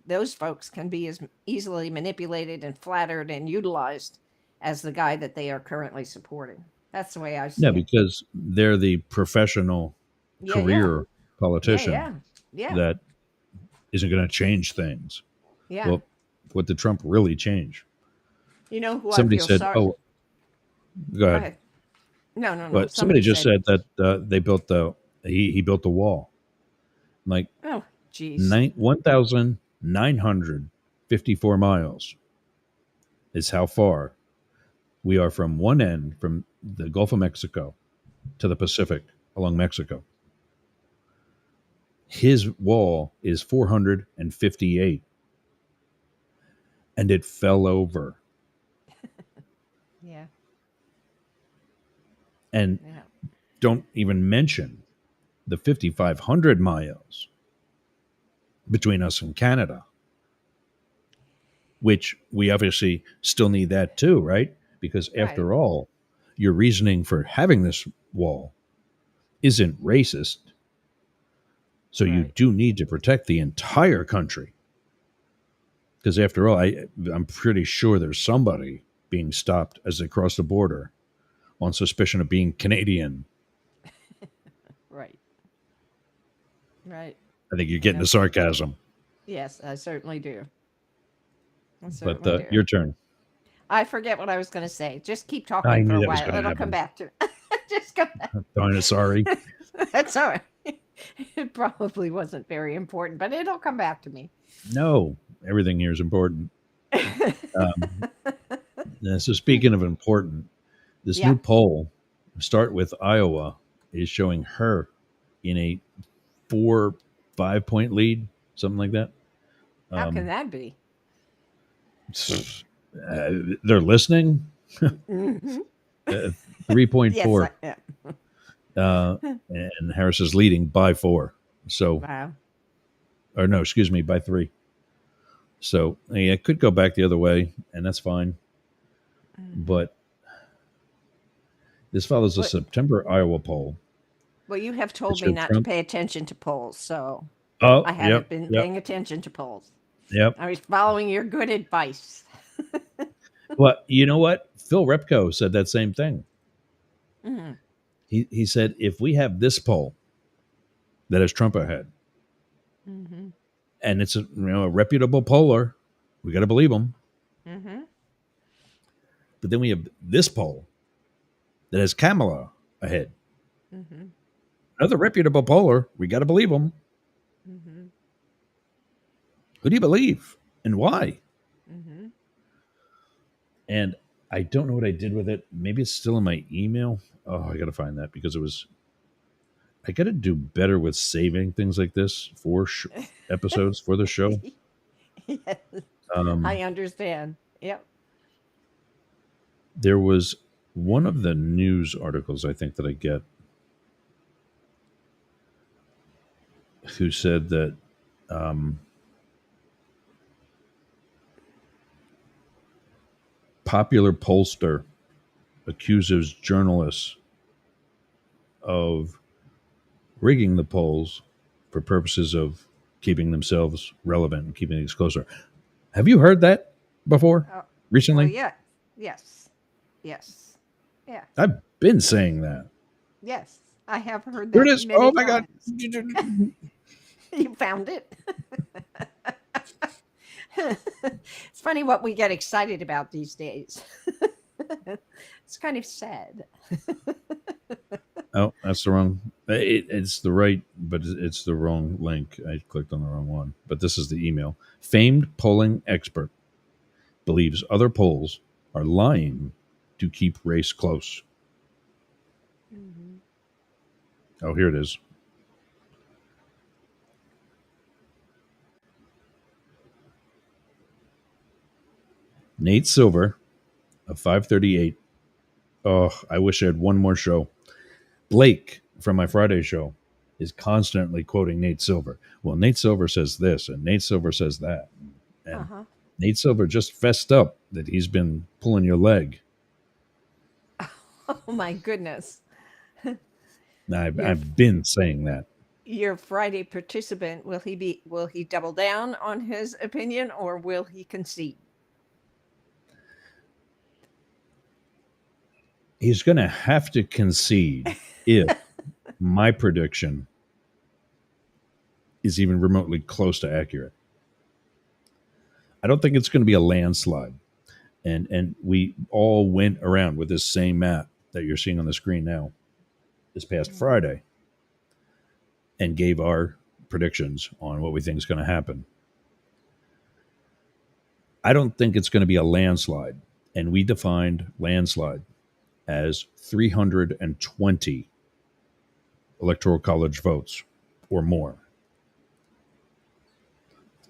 those folks can be as easily manipulated and flattered and utilized as the guy that they are currently supporting. That's the way I yeah, see it. because they're the professional Yeah, yeah, career yeah, politician yeah, yeah, that isn't going to change things. yeah. Well, what did Trump really change? You know who I Somebody feel said, sorry. "Oh, go Go ahead." ahead. No, no, no. But somebody Somebody just said, said that they built he built the wall. Like "Oh, geez, 1,954 miles is how far we are from one end, from the Gulf of Mexico to the Pacific along Mexico. His wall is 458, and it fell over. yeah, And yeah, don't even mention the 5,500 miles between us and Canada, which we obviously still need that too, right? Because right, after all, your reasoning for having this wall isn't racist. So you right, do need to protect the entire country. Because after all, I'm pretty sure there's somebody being stopped as they cross the border on suspicion of being Canadian. right, right." I think you're And getting the sarcasm. yes, I certainly do. I But certainly do. your turn. I forget what I was going to say. Just keep I talking for knew a that was while. going to It'll come happen. back to just come back. Darn it, sorry. That's all right. It probably wasn't very important, but it'll come back to me. No, everything here is important. Um, so speaking of important, this Yeah. new poll, start with Iowa, is showing her in a 4-5 point lead, something like that. How can Um, that be? they're listening. Hmm. Uh, Yes. 3.4, Yeah. and Harris is leading by 4. So, Wow. or no, excuse me, by 3. So, yeah, it could go back the other way, and that's fine. Hmm. But this follows a But September Iowa poll well, you have that told me showed not to Trump. pay attention to polls, so Oh, I yep, haven't been yep, paying attention to polls. yep. I was following your good advice. Well, you know what? Phil Repko said that same thing. Hmm. He said, if we have this poll that has Trump ahead, Hmm. and it's a reputable poller, we got to believe him. Hmm. But then we have this poll that has Kamala ahead, Hmm. another reputable poller, we got to believe him. Hmm. Who do you believe and why? Hmm. And I don't know what I did with it. Maybe it's still in my email. Oh, I got to find that because I got to do better with saving things like this for episodes for the show. Yes, Um, I understand. Yep. there was one of the news articles I think that I get who said that um, popular pollster accuses journalists of rigging the polls for purposes of keeping themselves relevant and keeping things closer. Have you heard that before Oh, well, recently? yeah. Yes. Yes. Yeah. I've been saying that. Yes. I have heard There it that is. Oh many my God. times. You found it. It's funny what we get excited about these days. It's kind of sad. Oh, that's the wrong. It's the right, but it's the wrong link. I clicked on the wrong one. But this is the email. Famed polling expert believes other polls are lying to keep race close. Mhm. Oh, here it is. Nate Silver of 538. Oh, I wish I had one more show. Blake from my Friday show is constantly quoting Nate Silver. Well, Nate Silver says this, and Nate Silver says that. And Uh-huh. Nate Silver just fessed up that he's been pulling your leg. Oh my goodness. Your I've been saying that. your Friday participant, will he double down on his opinion or will he concede? He's going to have to concede if my prediction is even remotely close to accurate. I don't think it's going to be a landslide. And we all went around with this same map that you're seeing on the screen now this past Friday and gave our predictions on what we think is going to happen. I don't think it's going to be a landslide. And we defined landslide as 320 electoral college votes or more.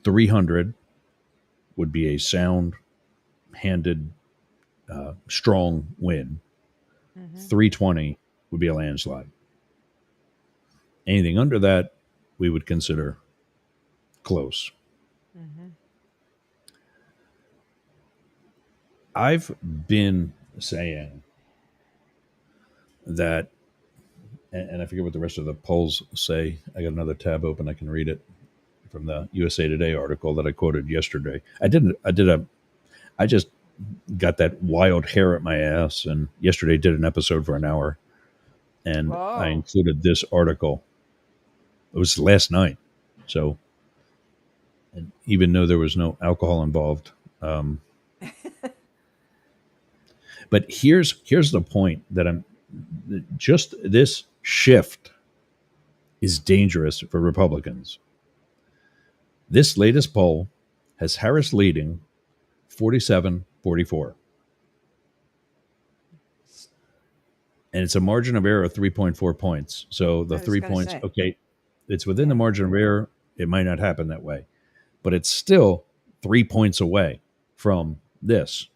300 would be a sound handed, strong win. 320 would be a landslide. Anything under that, we would consider close. I've been saying that, and I forget what the rest of the polls say. I got another tab open. I can read it from the USA Today article that I quoted yesterday. I just got that wild hair at my ass, and yesterday did an episode for an hour, and I Whoa. included this article. It was last night, so, and even though there was no alcohol involved, but here's the point that I'm just this shift is dangerous for Republicans. This latest poll has Harris leading 47-44. And it's a margin of error of 3.4 points. So the I was 3 gonna points, say. okay, it's within the margin of error. It might not happen that way, but it's still 3 points away from this.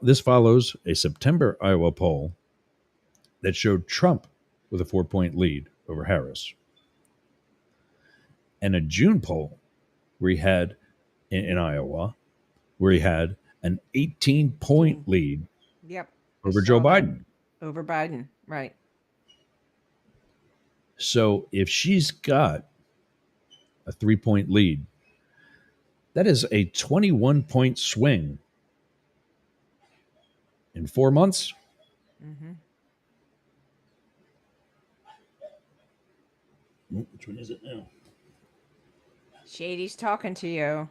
This follows a September Iowa poll that showed Trump with a 4-point lead over Harris, and a June poll where he had in Iowa, where he had an 18-point lead Yep. I over Joe saw that. Biden. Over Biden, right. So if she's got a 3-point lead, that is a 21-point swing in 4 months. Which one is it now? Shady's talking to you.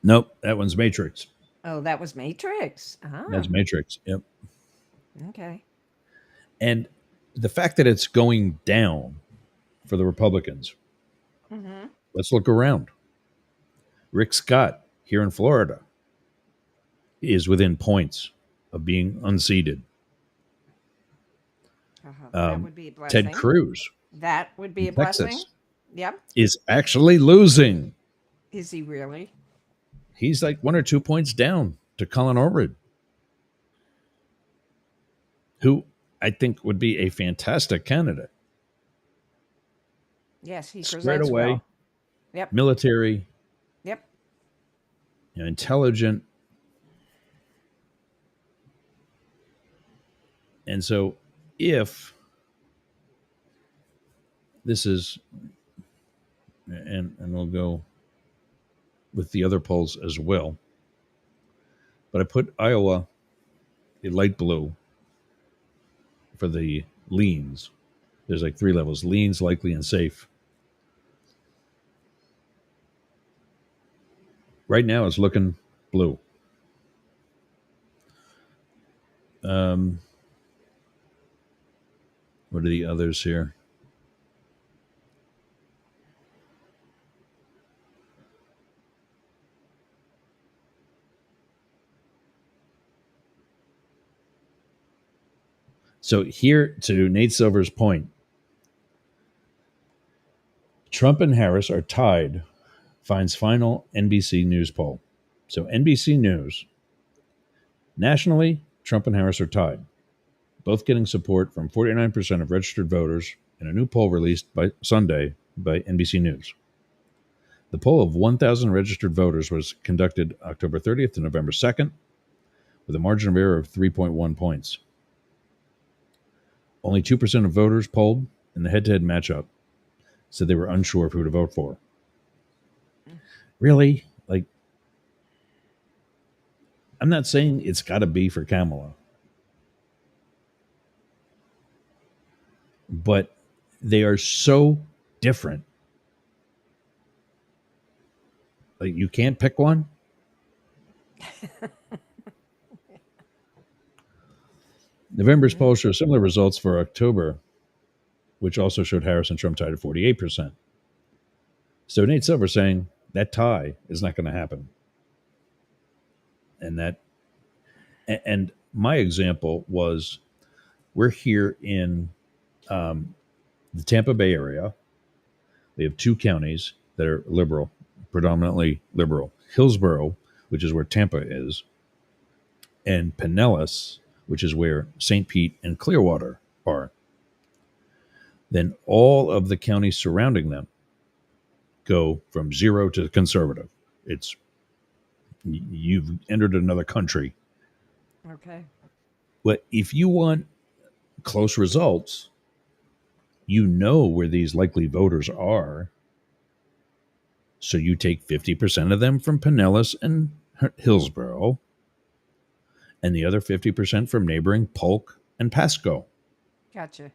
Nope, that one's Matrix. Oh, that was Matrix. That's Matrix. Yep. Okay. And the fact that it's going down for the Republicans, let's look around. Rick Scott here in Florida is within points of being unseated. That would be a blessing. Ted Cruz That would be a in Texas blessing. Yep. is actually losing. Is he really? He's like 1 or 2 points down to Colin Orrid, who I think would be a fantastic candidate. Yes, he Squared presents away, well. Yep. military, Yep. intelligent. And so if this is, and we'll go with the other polls as well, but I put Iowa in light blue for the leans. There's like 3 levels: leans, likely, and safe. Right now it's looking blue. What are the others here? So here, to Nate Silver's point, Trump and Harris are tied, finds final NBC News poll. So NBC News, nationally, Trump and Harris are tied, both getting support from 49% of registered voters in a new poll released by Sunday by NBC News. The poll of 1,000 registered voters was conducted October 30th to November 2nd with a margin of error of 3.1 points. Only 2% of voters polled in the head-to-head matchup said they were unsure of who to vote for. Really? Like, I'm not saying it's got to be for Kamala, but they are so different. Like, you can't pick one. November's poll shows similar results for October, which also showed Harris and Trump tied at 48%. So Nate Silver saying that tie is not going to happen. And my example was, we're here in the Tampa Bay area. They have two counties that are liberal, predominantly liberal. Hillsborough, which is where Tampa is, and Pinellas, which is where St. Pete and Clearwater are. Then all of the counties surrounding them go from 0 to conservative. It's, you've entered another country. Okay. But if you want close results, you know where these likely voters are. So you take 50% of them from Pinellas and Hillsborough, and the other 50% from neighboring Polk and Pasco. Gotcha.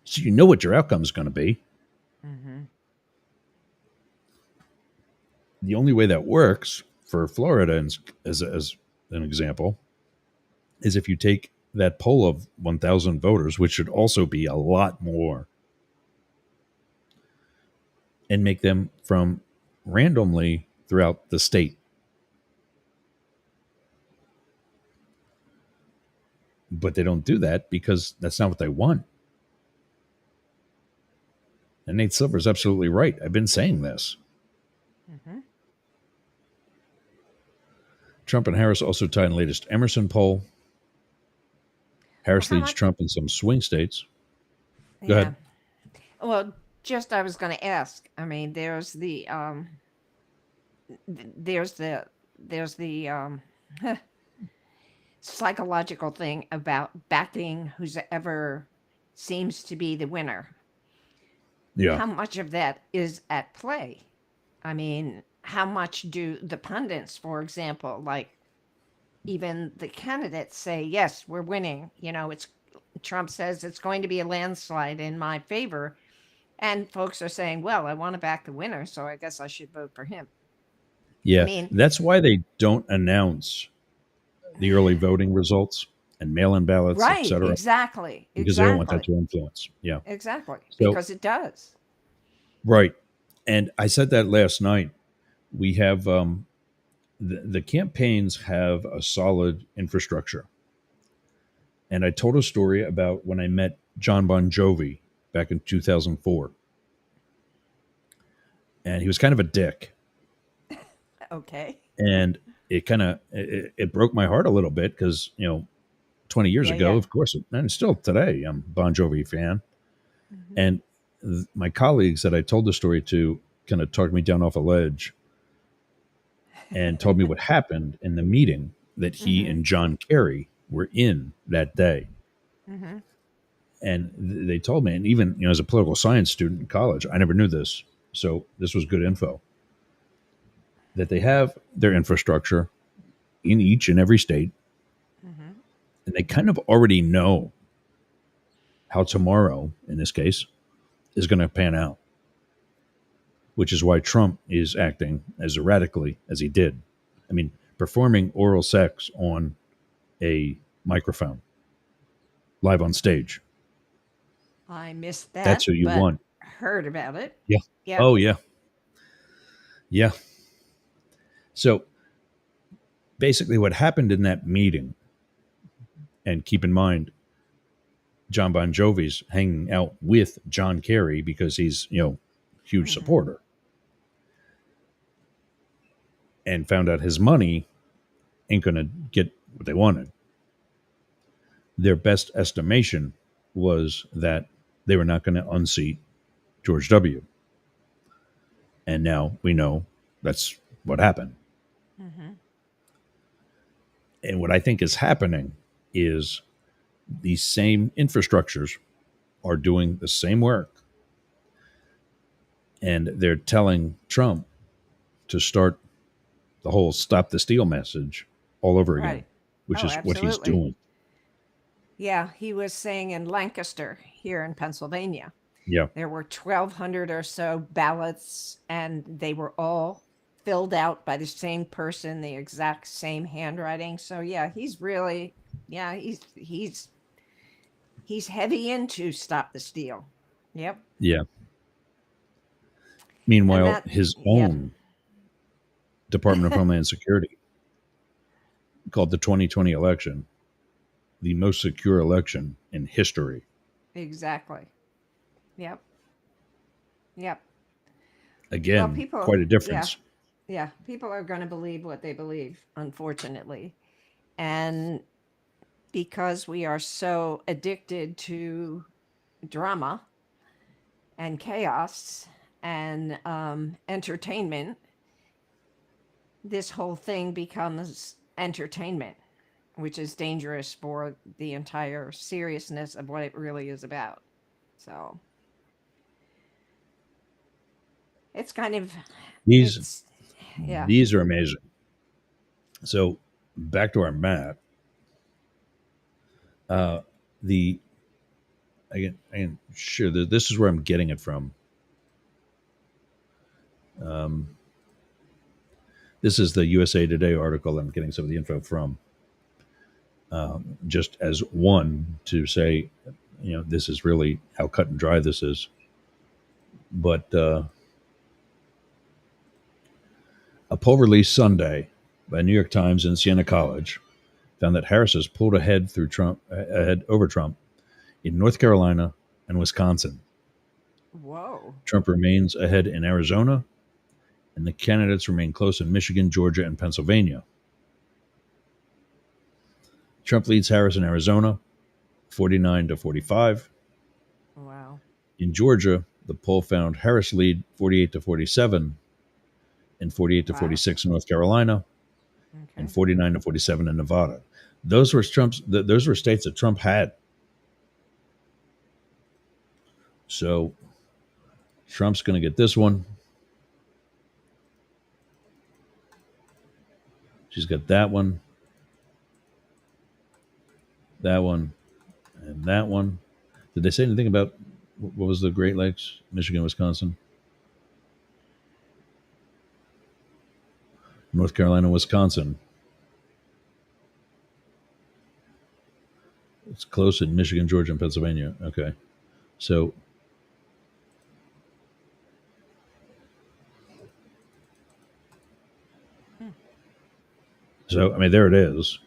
So you know what your outcome is going to be. Mm-hmm. The only way that works for Florida, as an example, is if you take that poll of 1,000 voters, which should also be a lot more, and make them from randomly throughout the state. But they don't do that because that's not what they want. And Nate Silver's absolutely right. I've been saying this. Mm-hmm. Trump and Harris also tied in the latest Emerson poll. Harris Well, leads Trump in some swing states. Go yeah. ahead. Well, just I was going to ask. I mean, there's the psychological thing about backing whoever seems to be the winner. Yeah. How much of that is at play? I mean, how much do the pundits, for example, like even the candidates say, yes, we're winning. You know, Trump says it's going to be a landslide in my favor. And folks are saying, well, I want to back the winner, so I guess I should vote for him. Yeah. I mean, that's why they don't announce the early voting results and mail-in ballots, right, etc. exactly. Because they don't want that to influence. Yeah. Exactly. So, because it does. Right. And I said that last night. We have the campaigns have a solid infrastructure. And I told a story about when I met John Bon Jovi back in 2004. And he was kind of a dick. Okay. And it broke my heart a little bit because, 20 years ago, Yeah. of course, and still today, I'm a Bon Jovi fan. Mm-hmm. And my colleagues that I told the story to kind of talked me down off a ledge and told me what happened in the meeting that he Mm-hmm. and John Kerry were in that day. Mm-hmm. And they told me, and even as a political science student in college, I never knew this. So this was good info, that they have their infrastructure in each and every state. Mm-hmm. And they kind of already know how tomorrow, in this case, is going to pan out, which is why Trump is acting as erratically as he did. I mean, performing oral sex on a microphone live on stage. I missed that. That's who you but want. Heard about it. Yeah. Yeah. Oh, yeah. Yeah. So basically what happened in that meeting, and keep in mind, John Bon Jovi's hanging out with John Kerry because he's, huge Mm-hmm. supporter, and found out his money ain't going to get what they wanted. Their best estimation was that they were not going to unseat George W. And now we know that's what happened. Mm-hmm. And what I think is happening is these same infrastructures are doing the same work, and they're telling Trump to start the whole "stop the steal" message all over again, Right. which Oh, is what he's absolutely. doing. Yeah, he was saying in Lancaster, here in Pennsylvania, Yeah, there were 1,200 or so ballots, and they were all filled out by the same person, the exact same handwriting. So yeah, he's really, yeah, he's heavy into stop the steal. Yep. yeah. And Meanwhile, that, his yeah, own Department of Homeland Security called the 2020 election the most secure election in history. exactly. Yep. Yep. Well, Again, people, quite a yeah, difference. yeah, people are going to believe what they believe, unfortunately. And because we are so addicted to drama and chaos and entertainment, this whole thing becomes entertainment, which is dangerous for the entire seriousness of what it really is about. So it's kind of, These it's, yeah. these are amazing. So back to our map. Uh, the again, sure. This is where I'm getting it from. Um, this is the USA Today article I'm getting some of the info from. Just as one to say, this is really how cut and dry this is. But a poll released Sunday by New York Times and Siena College found that Harris has pulled ahead over Trump in North Carolina and Wisconsin. Whoa. Trump remains ahead in Arizona, and the candidates remain close in Michigan, Georgia, and Pennsylvania. Trump leads Harris in Arizona, 49 to 45. Wow. In Georgia, the poll found Harris lead 48 to 47, and 48 to Wow. 46 in North Carolina, and Okay. 49 to 47 in Nevada. Those were those were states that Trump had. So Trump's going to get this one. She's got that one, and that one. Did they say anything about what was the Great Lakes, Michigan, Wisconsin, North Carolina, Wisconsin? It's close in Michigan, Georgia, and Pennsylvania. Okay. So Hmm. I mean, there it is.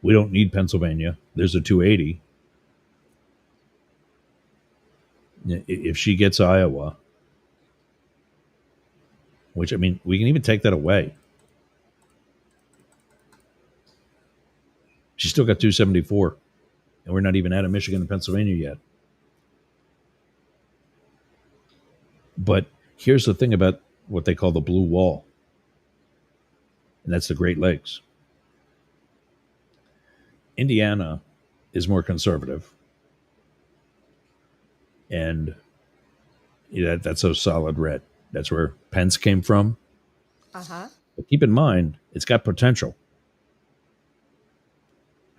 We don't need Pennsylvania. There's a 280. If she gets Iowa, which I mean, we can even take that away. She's still got 274, and we're not even out of Michigan and Pennsylvania yet. But here's the thing about what they call the blue wall, and that's the Great Lakes. Indiana is more conservative, and that's a solid red. That's where Pence came from. Uh-huh. But keep in mind, it's got potential.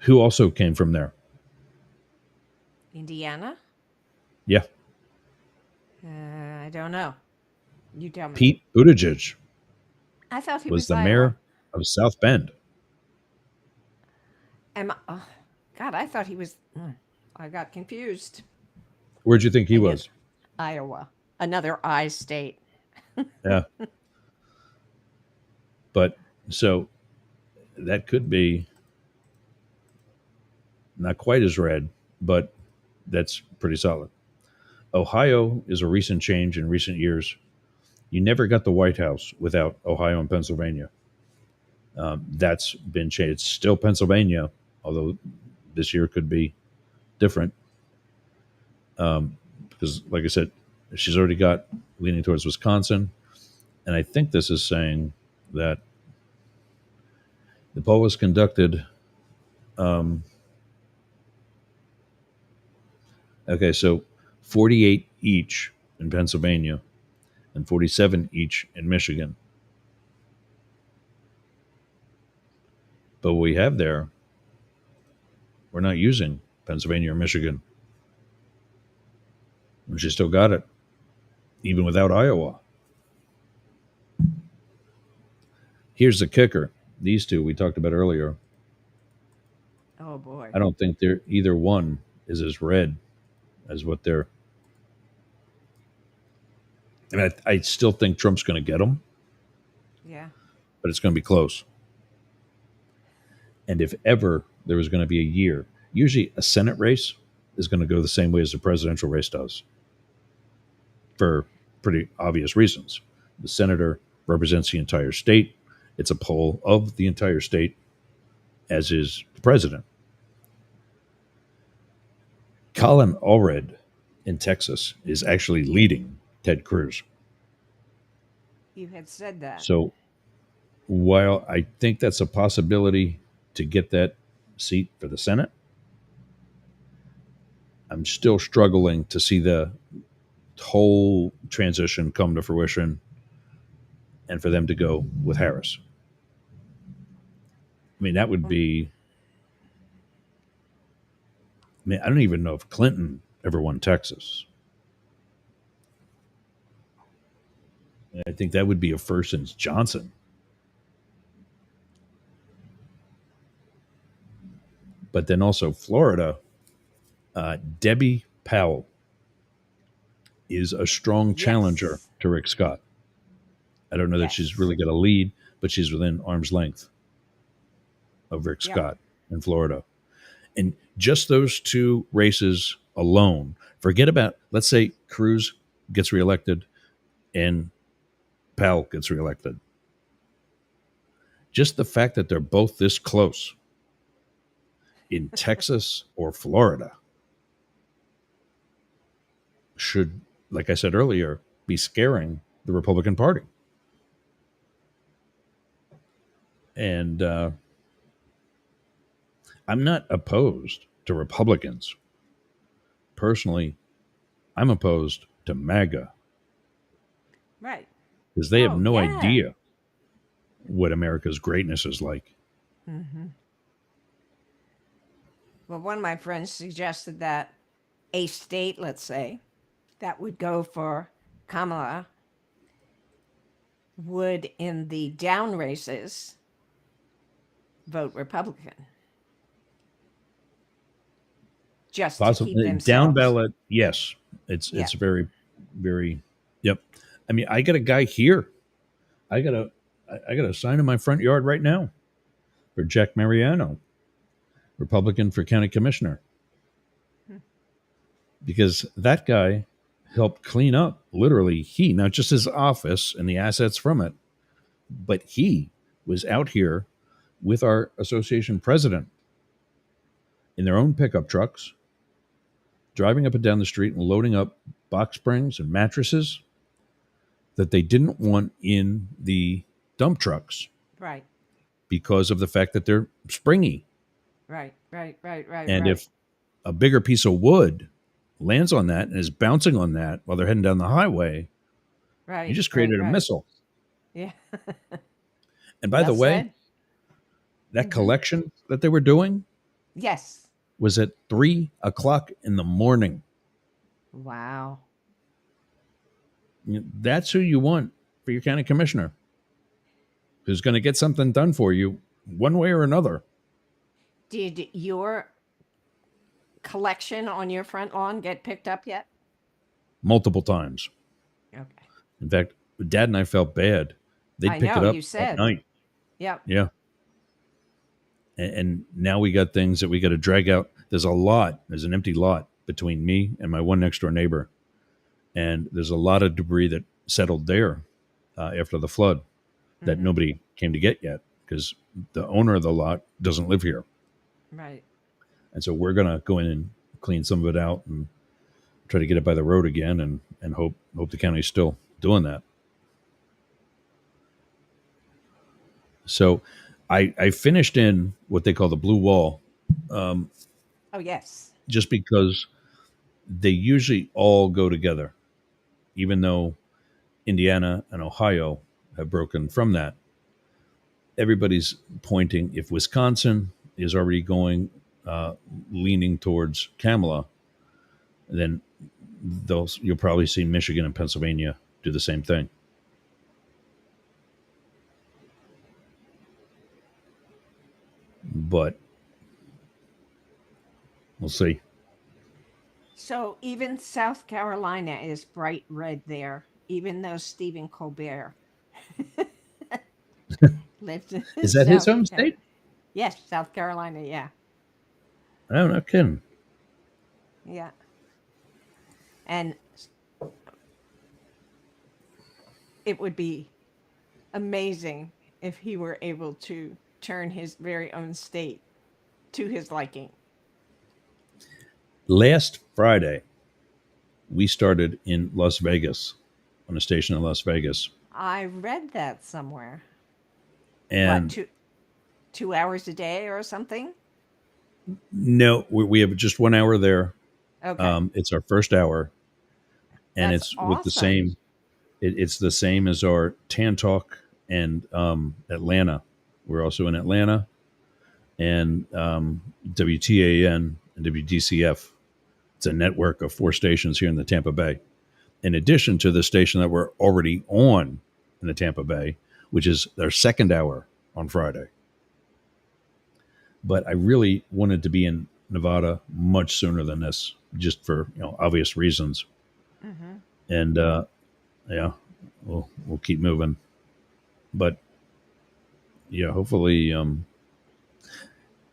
Who also came from there? Indiana? Yeah, I don't know. You tell me. Pete Buttigieg I thought he was was the Iowa. mayor of South Bend. God, I thought he was. I got confused. Where'd you think he And yet, was? Iowa, another I state. Yeah, but so that could be not quite as red, but that's pretty solid. Ohio is a recent change in recent years. You never got the White House without Ohio and Pennsylvania. That's been changed. It's still Pennsylvania, although this year could be different. Because, like I said, She's already got leaning towards Wisconsin. And I think this is saying that the poll was conducted. Okay, so 48 each in Pennsylvania and 47 each in Michigan. But what we have there, we're not using Pennsylvania or Michigan. And she still got it, even without Iowa. Here's the kicker. These two we talked about earlier, Oh boy. I don't think they're either one is as red as what they're. I mean, I still think Trump's going to get them, Yeah. but it's going to be close. And if ever there was going to be a year, usually a Senate race is going to go the same way as the presidential race does, for pretty obvious reasons. The senator represents the entire state. It's a poll of the entire state, as is the president. Colin Allred in Texas is actually leading Ted Cruz. You had said that. So while I think that's a possibility to get that seat for the Senate, I'm still struggling to see the whole transition come to fruition and for them to go with Harris. I mean, that would be. I mean, I don't even know if Clinton ever won Texas. I think that would be a first since Johnson. But then also Florida, Debbie Powell is a strong challenger Yes. to Rick Scott. I don't know that Yes. she's really got a lead, but she's within arm's length of Rick Yeah. Scott in Florida. And just those two races alone, forget about, let's say Cruz gets reelected and Powell gets reelected. Just the fact that they're both this close in Texas or Florida should, like I said earlier, be scaring the Republican Party. And I'm not opposed to Republicans. Personally, I'm opposed to MAGA Right. because they have Oh, no yeah. idea what America's greatness is like. Well, one of my friends suggested that a state, let's say, that would go for Kamala would, in the down races, vote Republican. Just to keep Possibly themselves. down ballot, yes. It's Yeah. very, very. Yep. I mean, I got a guy here. I got a sign in my front yard right now for Jack Mariano, Republican for county commissioner, because that guy helped clean up literally not just his office and the assets from it, but he was out here with our association president in their own pickup trucks, driving up and down the street and loading up box springs and mattresses that they didn't want in the dump trucks Right, because of the fact that they're springy. right. And if a bigger piece of wood lands on that and is bouncing on that while they're heading down the highway, right, you just created a missile. Yeah. And by the Well way, said. that collection that they were doing Yes. was at 3:00 in the morning. Wow. That's who you want for your county commissioner, who's going to get something done for you one way or another. Did your collection on your front lawn get picked up yet? Multiple times. Okay. In fact, Dad and I felt bad. They I picked know, it up you said. at night. Yep. Yeah. And now we got things that we got to drag out. There's an empty lot between me and my one next door neighbor. And there's a lot of debris that settled there after the flood that nobody came to get yet because the owner of the lot doesn't live here. Right. And so we're going to go in and clean some of it out and try to get it by the road again and hope the county's still doing that. So I finished in what they call the blue wall, Oh, yes. just because they usually all go together, even though Indiana and Ohio have broken from that. Everybody's pointing, if Wisconsin is already going, uh, leaning towards Kamala, then you'll probably see Michigan and Pennsylvania do the same thing. But we'll see. So even South Carolina is bright red there, even though Stephen Colbert lived in Is that his South home Carolina. state? Yes, South Carolina. Yeah. I'm not kidding. Yeah. And it would be amazing if he were able to turn his very own state to his liking. Last Friday, we started in Las Vegas, on a station in Las Vegas. I read that somewhere. What, And 2 hours a day or something? no, we have just 1 hour there. Okay. It's our first hour, and That's it's with the awesome. same. It's the same as our Tan Talk and Atlanta. We're also in Atlanta, and WTAN and WDCF. It's a network of 4 stations here in the Tampa Bay, in addition to the station that we're already on in the Tampa Bay, which is their second hour on Friday. But I really wanted to be in Nevada much sooner than this, just for obvious reasons. Hmm. And yeah, we'll keep moving. But yeah, hopefully,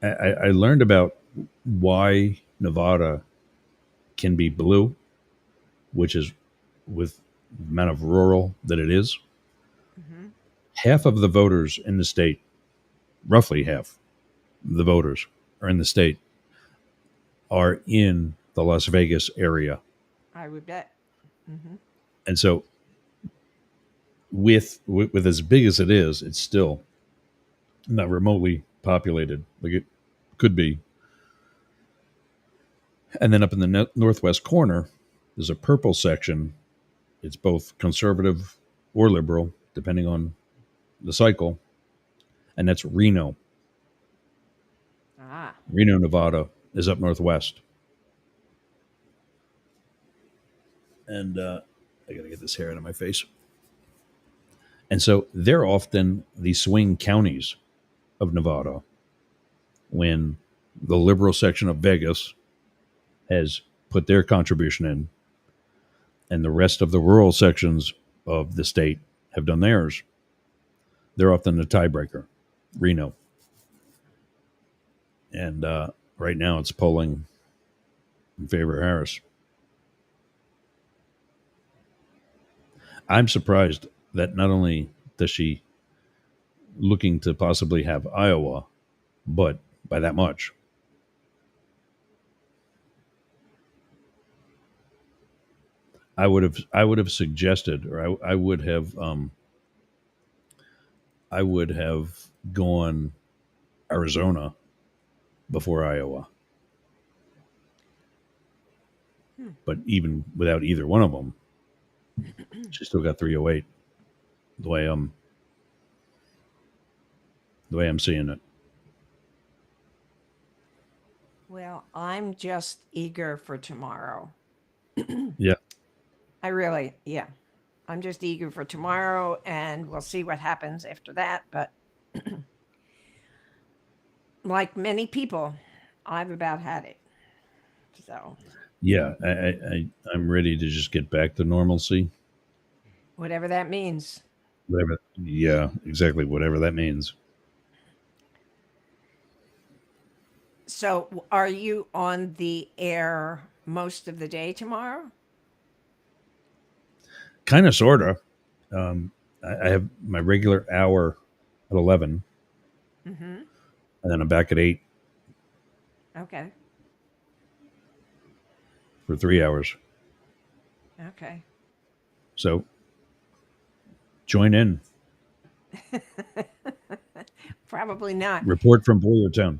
I learned about why Nevada can be blue, which is with the amount of rural that it is. Hmm. Half of the voters in the state, roughly half the voters are in the state, are in the Las Vegas area. I would bet. Hmm. And so with as big as it is, it's still not remotely populated like it could be. And then up in the northwest corner, there's a purple section. It's both conservative or liberal, depending on the cycle, and that's Reno. Ah. Reno, Nevada is up northwest. And I got to get this hair out of my face. And so they're often the swing counties of Nevada when the liberal section of Vegas has put their contribution in, and the rest of the rural sections of the state have done theirs. They're often the tiebreaker, Reno. And right now it's polling in favor of Harris. I'm surprised that not only does she looking to possibly have Iowa, but by that much. I would have suggested, or I would have gone Arizona before Iowa. Hmm. But even without either one of them, she still got 308. The way I'm seeing it. Well, I'm just eager for tomorrow. Yeah, I really, yeah. I'm just eager for tomorrow and we'll see what happens after that. But like many people, I've about had it. So, yeah. I'm ready to just get back to normalcy. whatever that means. Whatever. Yeah, exactly. Whatever that means. So, are you on the air most of the day tomorrow? Kind of, sorta. I have my regular hour at 11, Mm-hmm. and then I'm back at 8 Okay. for 3 hours. Okay. So join in. Probably not. Report from Boyertown.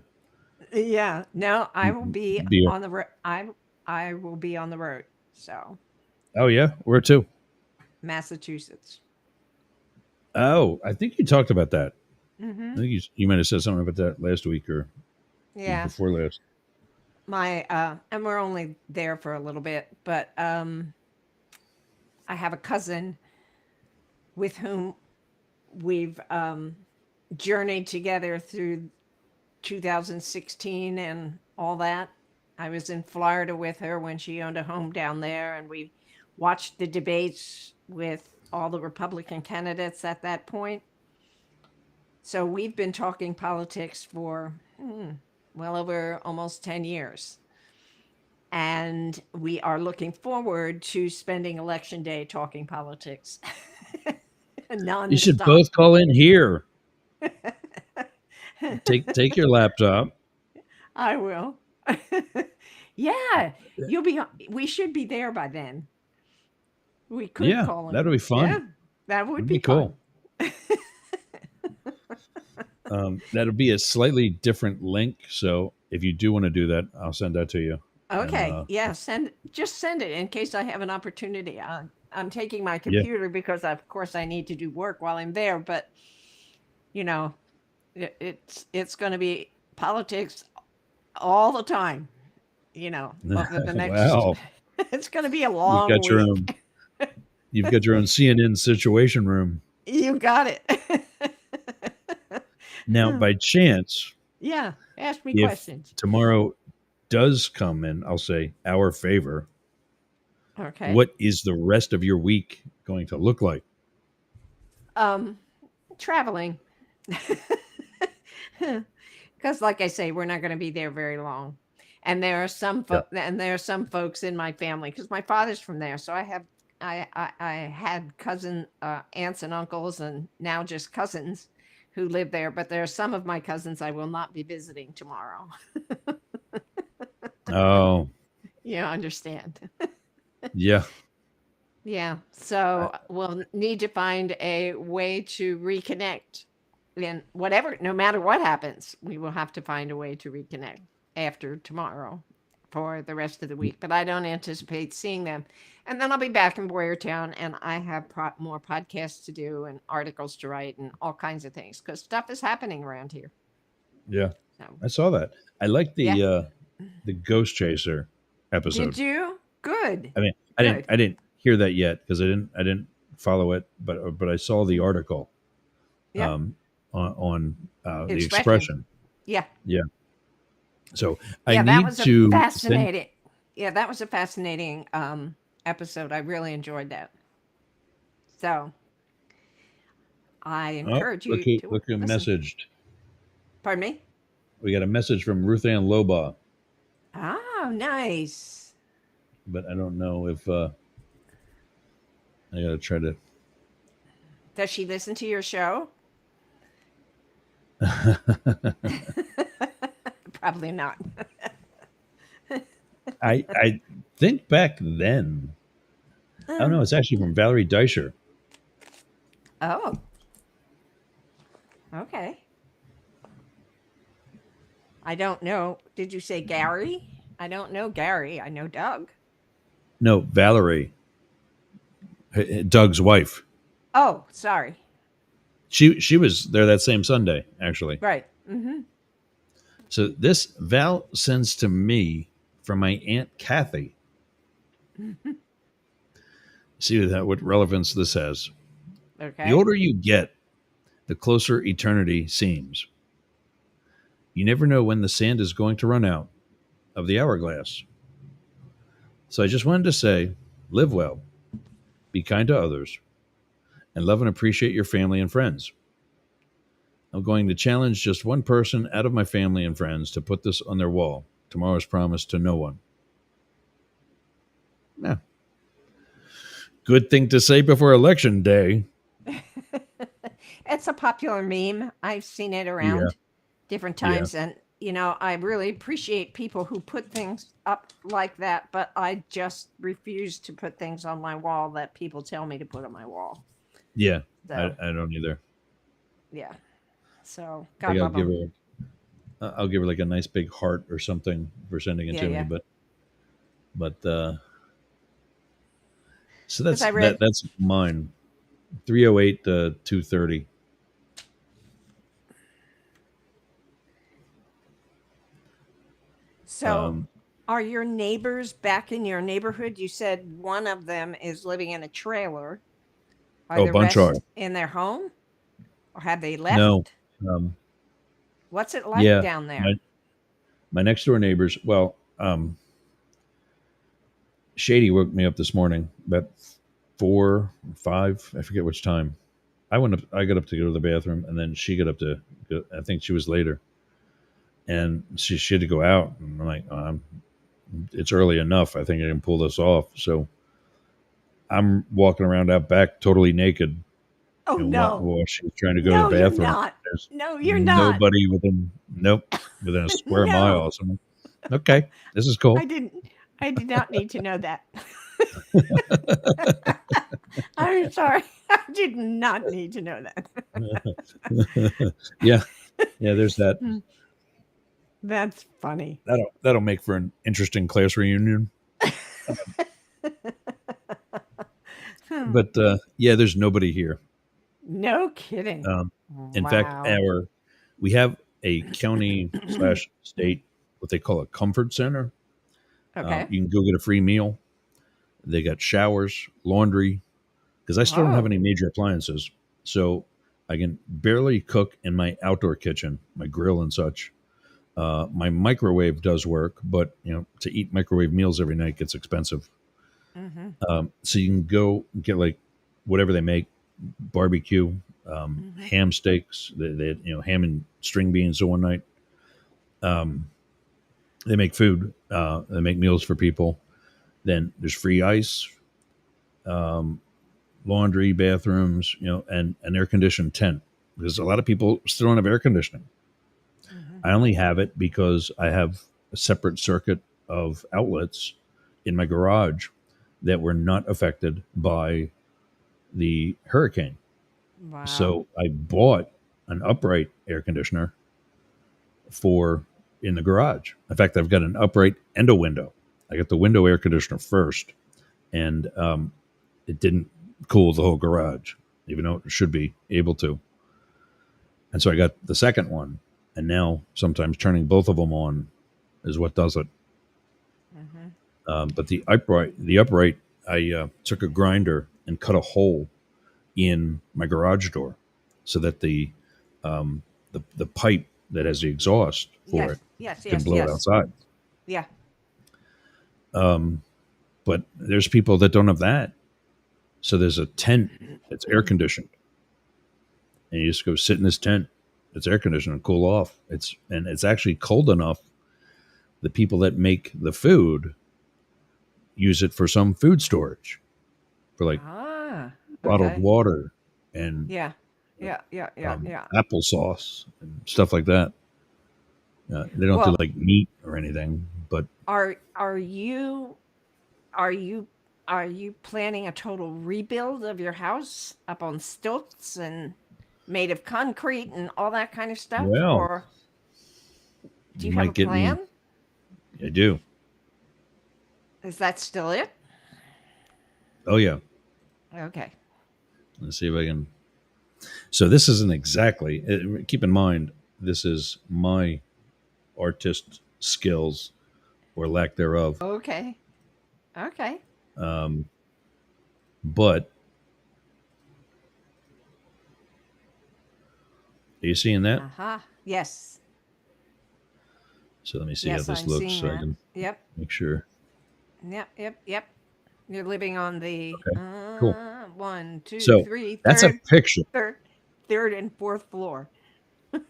Yeah. No, I will be Be on the road. I will be on the road. So Oh yeah, where to? Massachusetts. Oh, I think you talked about that. I Mm-hmm. think you might have said something about that last week or week Yeah. before last. My and we're only there for a little bit, but I have a cousin with whom we've journeyed together through 2016 and all that. I was in Florida with her when she owned a home down there, and we watched the debates with all the Republican candidates at that point. So we've been talking politics for well over almost 10 years. And we are looking forward to spending election day talking politics You should nonstop. both call in here. Take your laptop. I will. Yeah, you'll be. We should be there by then. We could Yeah, call that'll him. be fun. Yeah, that would It'd be be fun. cool. That'll be a slightly different link. So if you do want to do that, I'll send that to you. And Okay, yeah, send it in case I have an opportunity. I'm taking my yeah, computer because of course I need to do work while I'm there, but you know, it's going to be politics all the time, over the next wow, it's going to be a you've long got your week. own. You've got your own CNN Situation Room You got it. now. By chance, Yeah, ask me if questions. tomorrow does come in, I'll say our favor. Okay. What is the rest of your week going to look like? Um, Traveling. Because like I say, we're not going to be there very long. And there are Yeah. some folks in my family because my father's from there. So I had cousin aunts and uncles and now just cousins who live there, but there are some of my cousins I will not be visiting tomorrow. Oh, You understand. yeah. Yeah. I- So we'll need to find a way to reconnect. And whatever, no matter what happens, we will have to find a way to reconnect after tomorrow for the rest of the week. But I don't anticipate seeing them. And then I'll be back in Boyertown and I have more podcasts to do and articles to write and all kinds of things because stuff is happening around here. Yeah. So, I saw that. I like yeah. the Ghost Chaser episode. Did you? Good. I mean, Good. I didn't hear that yet because I didn't follow it, but I saw the article Yeah. on the Expression. expression. Yeah. Yeah. So I Yeah. That need was a to send. fascinating. Yeah. That was a fascinating episode. I really enjoyed that. So I Oh, encourage you to look who listen. messaged. Pardon me? We got a message from Ruth Ann Loba, Oh, nice. but I don't know if I got to try to. Does she listen to your show? Probably not. I think back then. Oh no, it's actually from Valerie Deischer. Oh, okay. I don't know. Did you say Gary? I don't know Gary. I know Doug. No, Valerie, Doug's wife. Oh, sorry. She was there that same Sunday, actually. Right. Mm-hmm. So this Val sends to me from my Aunt Kathy. See what relevance this has. Okay. The older you get, the closer eternity seems. You never know when the sand is going to run out of the hourglass. So I just wanted to say, live well, be kind to others, and love and appreciate your family and friends. I'm going to challenge just one person out of my family and friends to put this on their wall. Tomorrow's promise to no one. Yeah. Good thing to say before election day. It's a popular meme. I've seen it Yeah. around different Yeah. times, and I really appreciate people who put things up like that, but I just refuse to put things on my wall that people tell me to put on my wall. Yeah, So, I don't either. yeah. So, I think God love them. I'll give her like a nice big heart or something for sending it Yeah, to me. yeah. But so Because I read, that's mine. 308 to 230. so are your neighbors back in your neighborhood? You said one of them is living in a trailer. Are Oh, the bunch are. rest in their home or have they No. left? Um, What's it like yeah, down there? my my next door neighbors. Well, Shady woke me up this morning about 4, 5. I forget which time. I went up. I got up to go to the bathroom, and then she got up to go. I think she was later, and she had to go out. And I'm like, it's early enough. I think I can pull this off. So I'm walking around out back, totally naked. Oh, no. While she's trying to go to the No, you're bathroom. not. There's No, you're not. nobody within. Nope, within a square No, mile. So I'm like, okay, this is cool. I didn't. I did not need to know that. I'm sorry. I did not need to know that. Yeah, yeah. There's that. That's funny. That'll make for an interesting class reunion. But yeah, there's nobody here. No kidding. Um, in fact, Wow. we have a county slash state what they call a comfort center. Okay. You can go get a free meal. They got showers, laundry, because I still don't have Oh. any major appliances, so I can barely cook in my outdoor kitchen, my grill and such. My microwave does work, but to eat microwave meals every night gets expensive. Mm-hmm. So you can go get like whatever they make, barbecue, Mm-hmm. ham steaks, ham and string beans. So one night, they make food, they make meals for people. Then there's free ice, laundry, bathrooms, and an air conditioned tent because a lot of people still don't have air conditioning. Mm-hmm. I only have it because I have a separate circuit of outlets in my garage that were not affected by the hurricane. Wow. So I bought an upright air conditioner for in the garage. In fact, I've got an upright and a window. I got the window air conditioner first, and it didn't cool the whole garage, even though it should be able to. And so I got the second one, and now sometimes turning both of them on is what does it. Mm-hmm. But the upright, I took a grinder and cut a hole in my garage door so that the pipe that has the exhaust for Yes. it Yes. can Yes. blow it Yes. outside. Yeah. But there's people that don't have that. So there's a tent that's air conditioned, and you just go sit in this tent. It's air conditioned and cool off. It's actually cold enough. The people that make the food use it for some food storage, for like Ah. bottled Okay. water and Yeah. Yeah. Yeah. Yeah. Yeah. applesauce and stuff like that. They don't do Well, like meat or anything, but are you are you are you planning a total rebuild of your house up on stilts and made of concrete and all that kind of stuff, well, or do you you have a might get me. plan? I do. Is that still it? Oh yeah. Okay. Let's see if I can. So this isn't exactly. Keep in mind, this is my artist skills or lack thereof. Okay. Okay. But are you seeing that? Uh-huh. Yes. So let me see Yes, how this I'm looks seeing so I that. can Yep. make sure. Yep. Yep. Yep. You're living on the Okay, cool. one, two, So three, that's a third, picture. third, third, and fourth floor.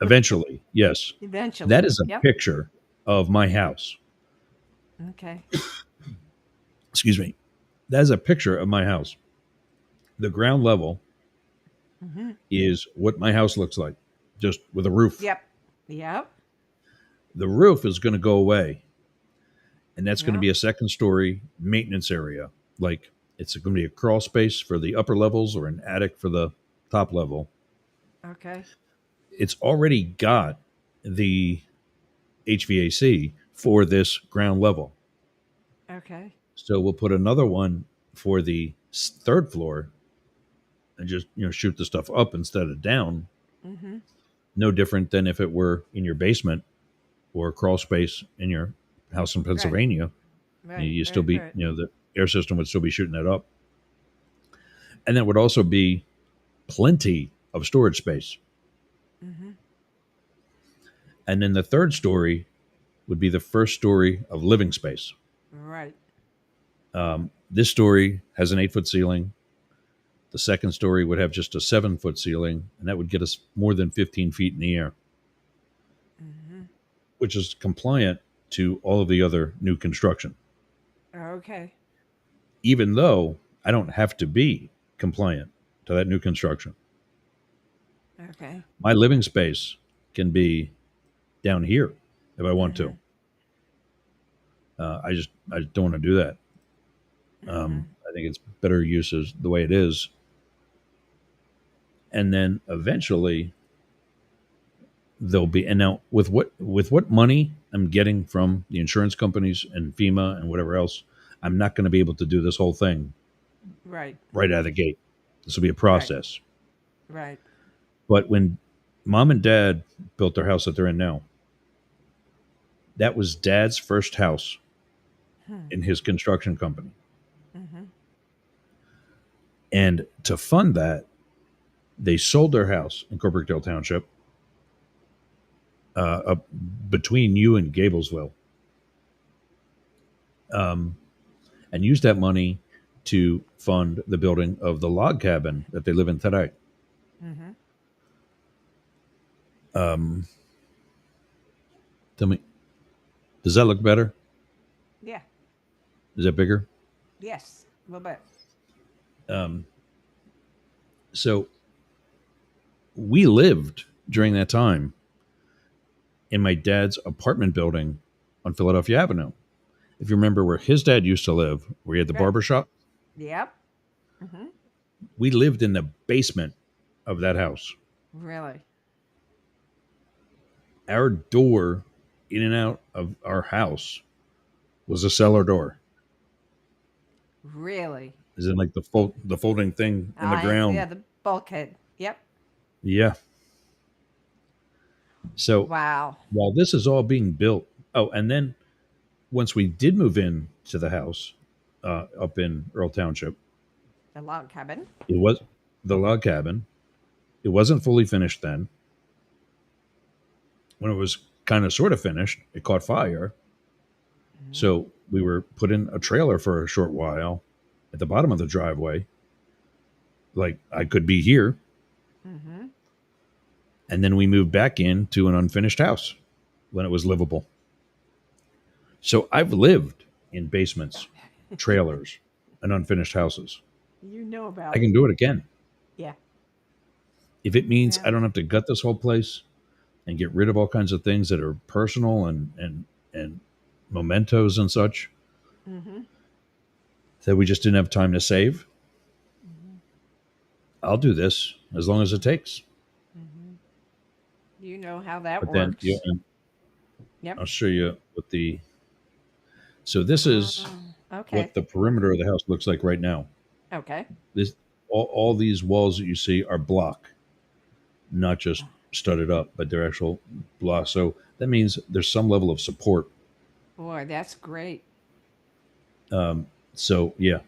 Eventually, yes. Eventually. That is a Yep. picture of my house. Okay. Excuse me. That is a picture of my house. The ground level Mm-hmm. is what my house looks like, just with a roof. Yep. Yep. The roof is going to go away, and that's going to Yeah. be a second story maintenance area. Like it's going to be a crawl space for the upper levels or an attic for the top level. Okay. It's already got the HVAC for this ground level. Okay. So we'll put another one for the third floor and just, shoot the stuff up instead of down. Mm-hmm. No different than if it were in your basement or a crawl space in your house in Right. Pennsylvania. Right. You still Right. be, Right. the air system would still be shooting that up. And that would also be plenty of storage space. Mm-hmm. And then the third story would be the first story of living space. Right. This story has an 8-foot ceiling. The second story would have just a 7-foot ceiling, and that would get us more than 15 feet in the air, Mm-hmm. which is compliant to all of the other new construction. Okay. Even though I don't have to be compliant to that new construction. Okay. My living space can be down here if I want to. I don't want to do that. I think it's better use as the way it is. And then eventually there'll be, and now with what money I'm getting from the insurance companies and FEMA and whatever else, I'm not going to be able to do this whole thing Right. right out of the gate. This will be a process. Right. But when mom and dad built their house that they're in now, that was dad's first house in his construction company. Mm-hmm. And to fund that, they sold their house in Corporate Township up between you and Gablesville, and used that money to fund the building of the log cabin that they live in today. Mm-hmm. Tell me, does that look better? Yeah. Is that bigger? Yes. A little bit. So we lived during that time in my dad's apartment building on Philadelphia Avenue. If you remember where his dad used to live, where he had the Right. barber shop, Yep. Mm-hmm. we lived in the basement of that house. Really. Our door in and out of our house was a cellar door. Really. Is it like the folding thing in the ground? Yeah, the bulkhead. Yep. Yeah. So Wow. while this is all being built, and then once we did move in to the house up in Earl Township, The log cabin. it was the log cabin. It wasn't fully finished then. When it was kind of sort of finished, it caught fire. So we were put in a trailer for a short while at the bottom of the driveway. Like I could be here. Mm-hmm. And then we moved back into an unfinished house when it was livable. So I've lived in basements, trailers, and unfinished houses. You know about I can do it again. Yeah. If it means Yeah. I don't have to gut this whole place and get rid of all kinds of things that are personal and mementos and such Mm-hmm. that we just didn't have time to save, I'll do this as long as it takes. You know how that But then works. and Yep. I'll show you what so this is Okay. what the perimeter of the house looks like right now. Okay. This all these walls that you see are block, not just studded up, but they're actual block. So that means there's some level of support. Boy, that's great. So yeah.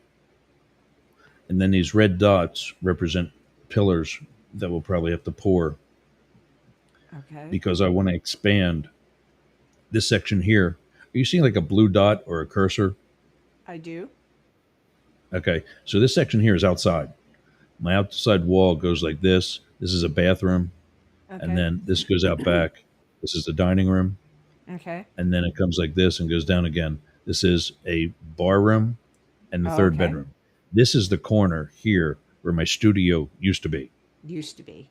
And then these red dots represent pillars that we'll probably have to pour Okay. because I want to expand this section here. Are you seeing like a blue dot or a cursor? I do. Okay. So this section here is outside. My outside wall goes like this. This is a bathroom. Okay. And then this goes out back. This is the dining room. Okay. And then it comes like this and goes down again. This is a bar room and the third Okay. bedroom. This is the corner here where my studio used to be. Used to be.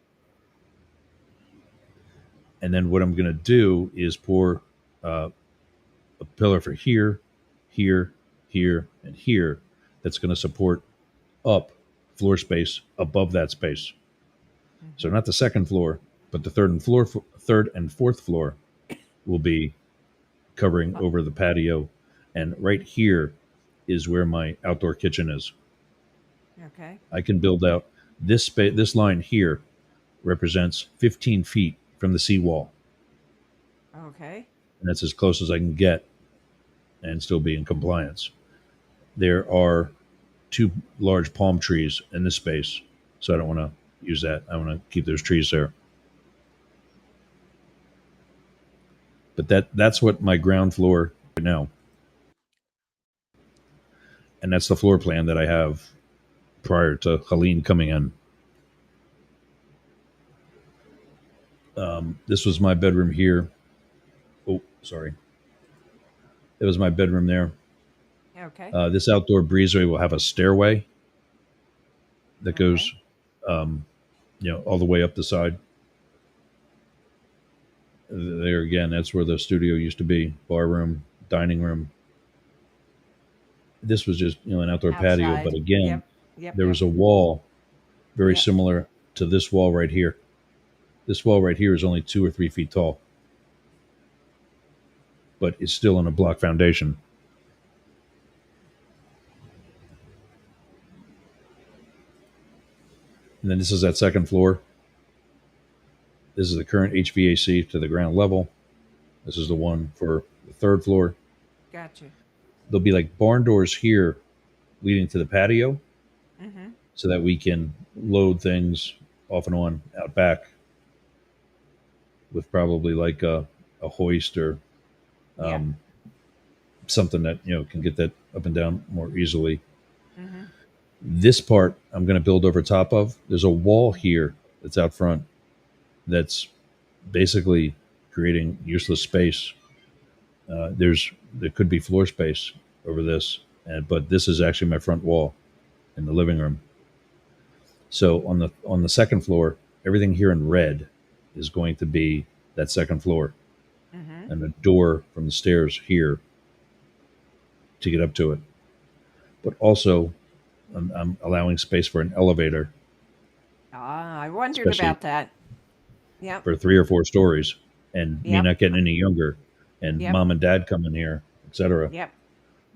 And then what I'm going to do is pour a pillar for here, here, here, and here that's going to support up floor space above that space. So not the second floor, but the third and fourth floor will be covering over the patio, and right here is where my outdoor kitchen is. Okay. I can build out this space. This line here represents 15 feet from the seawall, Okay. and that's as close as I can get and still be in compliance. There are two large palm trees in this space, so I don't want to use that. I want to keep those trees there. But that's what my ground floor right now, and that's the floor plan that I have prior to Helene coming in. This was my bedroom here. Oh, sorry. It was my bedroom there. Okay. This outdoor breezeway will have a stairway that goes, all the way up the side. There again, that's where the studio used to be: bar room, dining room. This was just an outdoor patio, but Outside. again, Yep. Yep. there Yep. was a wall very Yep. similar to this wall right here. This wall right here is only 2 or 3 feet tall, but it's still on a block foundation. And then this is that second floor. This is the current HVAC to the ground level. This is the one for the third floor. Gotcha. There'll be like barn doors here leading to the patio Mm-hmm. so that we can load things off and on out back with probably like a hoist or um, something that can get that up and down more easily. Mm-hmm. This part I'm going to build over top of. There's a wall here that's out front that's basically creating useless space. There could be floor space over this, but this is actually my front wall in the living room. So on the second floor, everything here in red is going to be that second floor, Mm-hmm. and a door from the stairs here to get up to it. But also, I'm allowing space for an elevator Ah, I wondered Especially- about that. Yep. for 3 or 4 stories, and me Yep. not getting any younger, and Yep. mom and dad coming here, etc. Yep.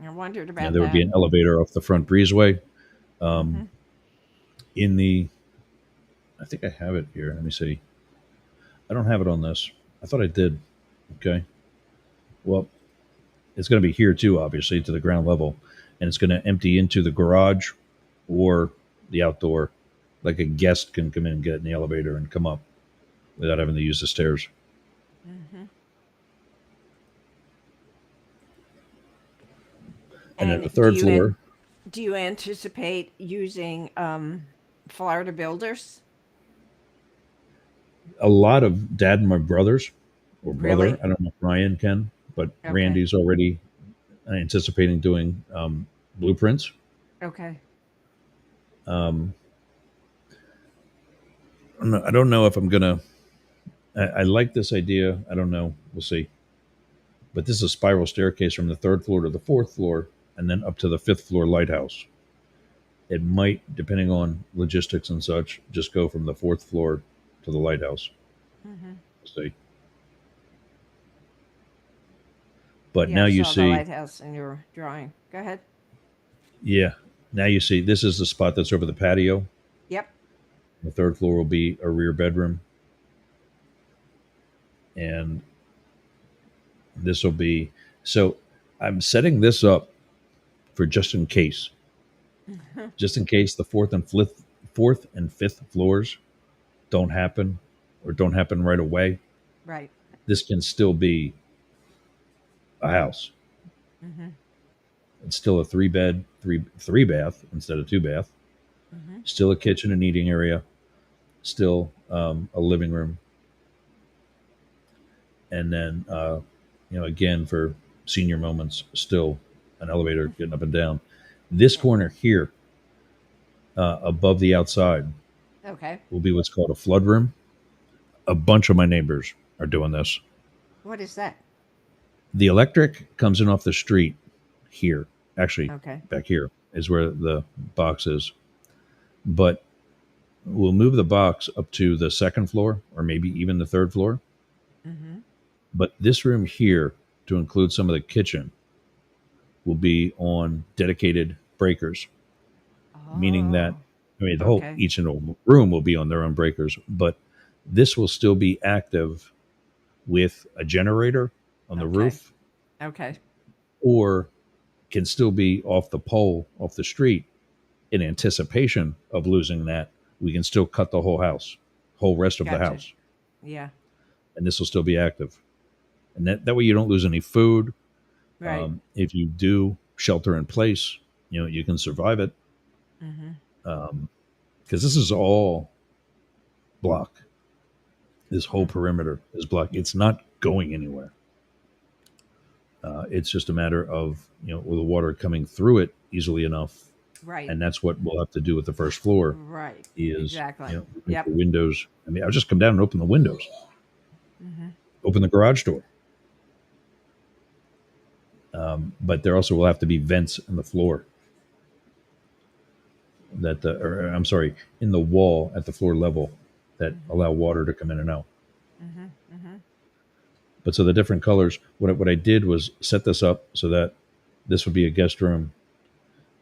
I wondered about There would that. be an elevator off the front breezeway. Mhm. In the, I think I have it here. Let me see. I don't have it on this. I thought I did. Okay. Well, it's going to be here too, obviously, to the ground level, and it's going to empty into the garage or the outdoor. Like a guest can come in and get in the elevator and come up without having to use the stairs. Mhm. And then And the third do you floor, Do you anticipate using Florida builders? a lot of dad and my brothers, or brother. Really? I don't know if Ryan can, but Okay. Randy's already anticipating doing blueprints. Okay. Um, I don't know if I'm gonna. I like this idea. I don't know. We'll see. But this is a spiral staircase from the third floor to the fourth floor, and then up to the fifth floor lighthouse. It might, depending on logistics and such, just go from the fourth floor to the lighthouse. Mm-hmm. We'll see. But Yeah, now I you saw the see, lighthouse in your drawing. Go ahead. yeah. Now you see, this is the spot that's over the patio. Yep. The third floor will be a rear bedroom, and this will be. So I'm setting this up for just in case. Just in case the fourth and fifth floors don't happen or don't happen right away, Right. this can still be a house. Mm-hmm. It's still a three bath instead of 2 bath. Mm-hmm. Still a kitchen and eating area. Still a living room. And then again, for senior moments, still an elevator getting up and down. This corner here, above the outside, Okay. will be what's called a flood room. A bunch of my neighbors are doing this. What is that? The electric comes in off the street here. Actually, Okay. back here is where the box is. But we'll move the box up to the second floor or maybe even the third floor. Mm-hmm. But this room here, to include some of the kitchen, will be on dedicated breakers, meaning that Oh, the whole okay. each and all room will be on their own breakers, but this will still be active with a generator on the Okay. roof, Okay. or can still be off the pole off the street. In anticipation of losing that, we can still cut the whole rest of the Gotcha. house, Yeah. and this will still be active. And that way you don't lose any food. Right. If you do shelter in place, you can survive it, Mm-hmm. because this is all block. This whole Mm-hmm. perimeter is block. It's not going anywhere. It's just a matter of with the water coming through it easily enough, Right. and that's what we'll have to do with the first floor. Right. Is Exactly. make the Yep. windows. I mean, I'll just come down and open the windows, Mm-hmm. open the garage door. But there also will have to be vents in the floor or I'm sorry, in the wall at the floor level that Mm-hmm. allow water to come in and out. Mm-hmm. Mm-hmm. But so the different colors, what I did was set this up so that this would be a guest room.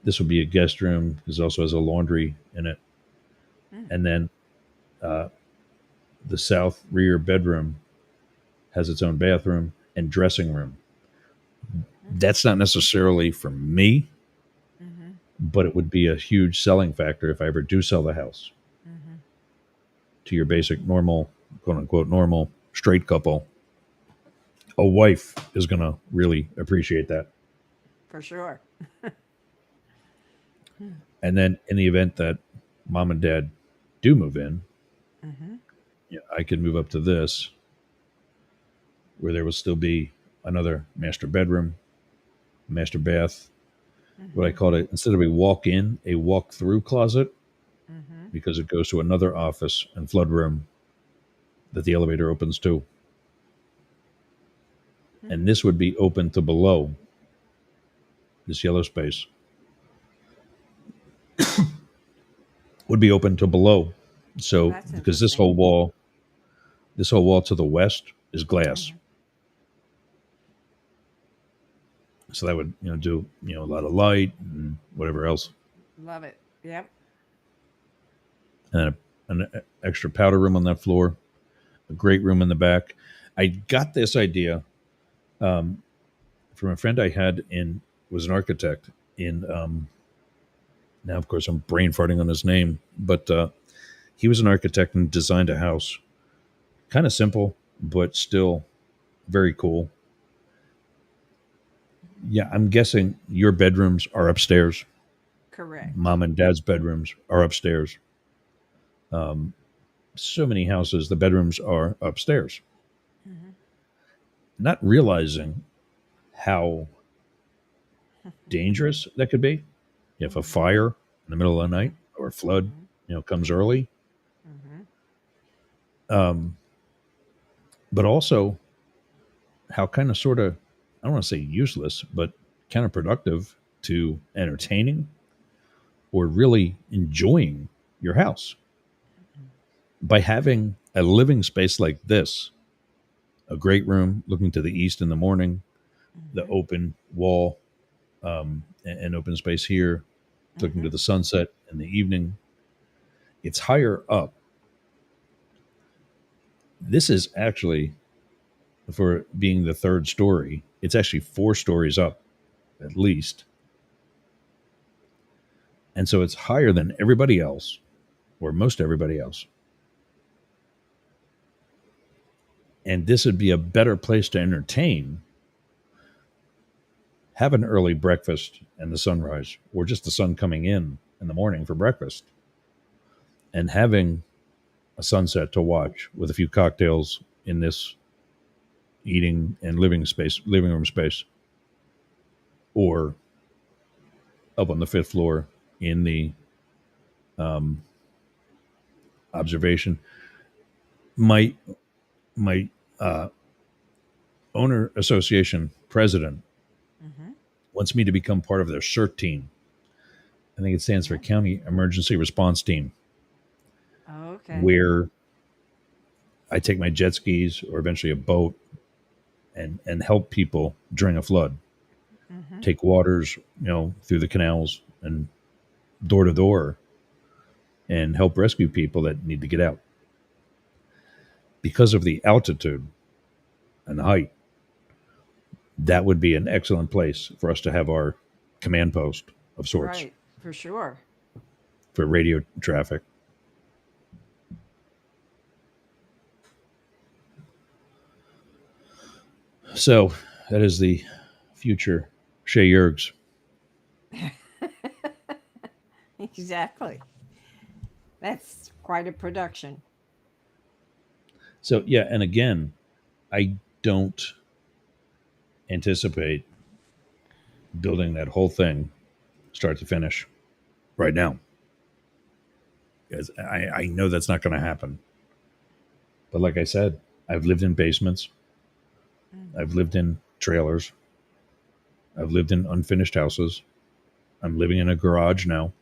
This would be a guest room because it also has a laundry in it. Mm. And then uh, the south rear bedroom has its own bathroom and dressing room. Mm. That's not necessarily for me, Mm-hmm. but it would be a huge selling factor if I ever do sell the house Mm-hmm. to your basic normal, quote unquote, normal straight couple. A wife is going to really appreciate that. For sure. And then in the event that mom and dad do move in, Mm-hmm. I could move up to this where there will still be another master bedroom, master bath. What I Mm-hmm. call it, instead of a walk in, a walk through closet, Mm-hmm. because it goes to another office and flood room that the elevator opens to. And this would be open to below this yellow space would be open to below. So That's because interesting. this whole wall to the west is glass. Mm-hmm. So that would do a lot of light and whatever else, Love it. Yep. and an extra powder room on that floor, a great room in the back. I got this idea from a friend I had was an architect in. Now, of course, I'm brain farting on his name, but he was an architect and designed a house, kind of simple but still very cool. Yeah, I'm guessing your bedrooms are upstairs. Correct. Mom and dad's bedrooms are upstairs. So many houses, the bedrooms are upstairs, Mm-hmm. not realizing how dangerous that could be if a Mm-hmm. fire in the middle of the night Mm-hmm. or a flood, comes Mm-hmm. early. Mm-hmm. Um, but also how kind of sort of, I don't want to say useless, but counterproductive to entertaining or really enjoying your house by having a living space like this, a great room looking to the east in the morning, the Mm-hmm. open wall, and open space here looking Mm-hmm. to the sunset in the evening. It's higher up. This is actually, for being the third story, it's actually 4 stories up at least. And so it's higher than everybody else, or most everybody else. And this would be a better place to entertain, have an early breakfast and the sunrise, or just the sun coming in the morning for breakfast, and having a sunset to watch with a few cocktails in this eating and living room space, or up on the fifth floor in the observation. My my owner association president Mm-hmm. wants me to become part of their CERT team. I think it stands for County Emergency Response Team, Okay. where I take my jet skis or eventually a boat and help people during a flood. Mm-hmm. Take waters, through the canals and door to door and help rescue people that need to get out. Because of the altitude and the height, that would be an excellent place for us to have our command post of sorts Right. For sure. for radio traffic. So that is the future Shea Yergs. Exactly. That's quite a production. So yeah, and again, I don't anticipate building that whole thing start to finish right now. Because I know that's not going to happen. But like I said, I've lived in basements, I've Mm-hmm. lived in trailers, I've lived in unfinished houses. I'm living in a garage now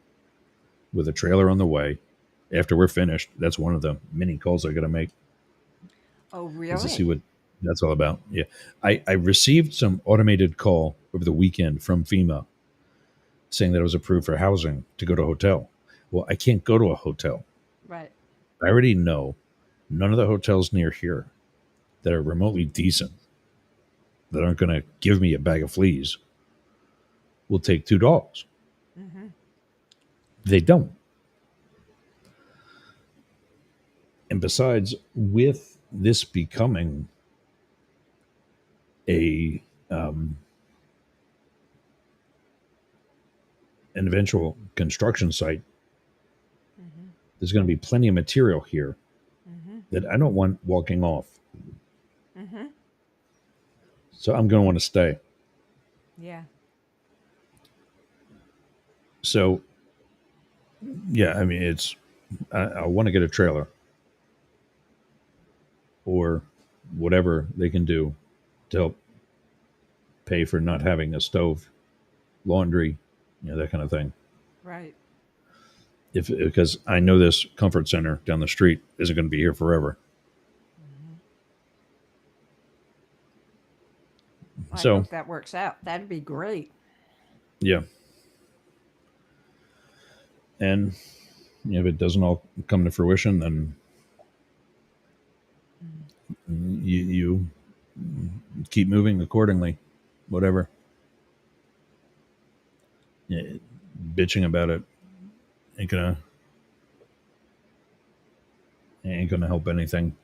with a trailer on the way. After we're finished, that's one of the many calls I got to make, Oh, is to see really? what that's all about. Yeah. I received some automated call over the weekend from FEMA saying that I was approved for housing to go to a hotel. Well, I can't go to a hotel. Right. I already know none of the hotels near here that are remotely decent, that aren't going to give me a bag of fleas, will take $2. Mm-hmm. They don't. And besides, with this becoming a an eventual construction site, Mm-hmm. there's going to be plenty of material here Mm-hmm. that I don't want walking off. Mm-hmm. So I'm going to want to stay. Yeah. So yeah, I mean, I want to get a trailer or whatever they can do to help pay for not having a stove, laundry, that kind of thing. Right. If Because I know this comfort center down the street isn't going to be here forever. Mm-hmm. I So hope that works out. That'd be great. yeah, and if it doesn't all come to fruition, then Mm. you keep moving accordingly. Whatever. Yeah, bitching about it ain't gonna help anything.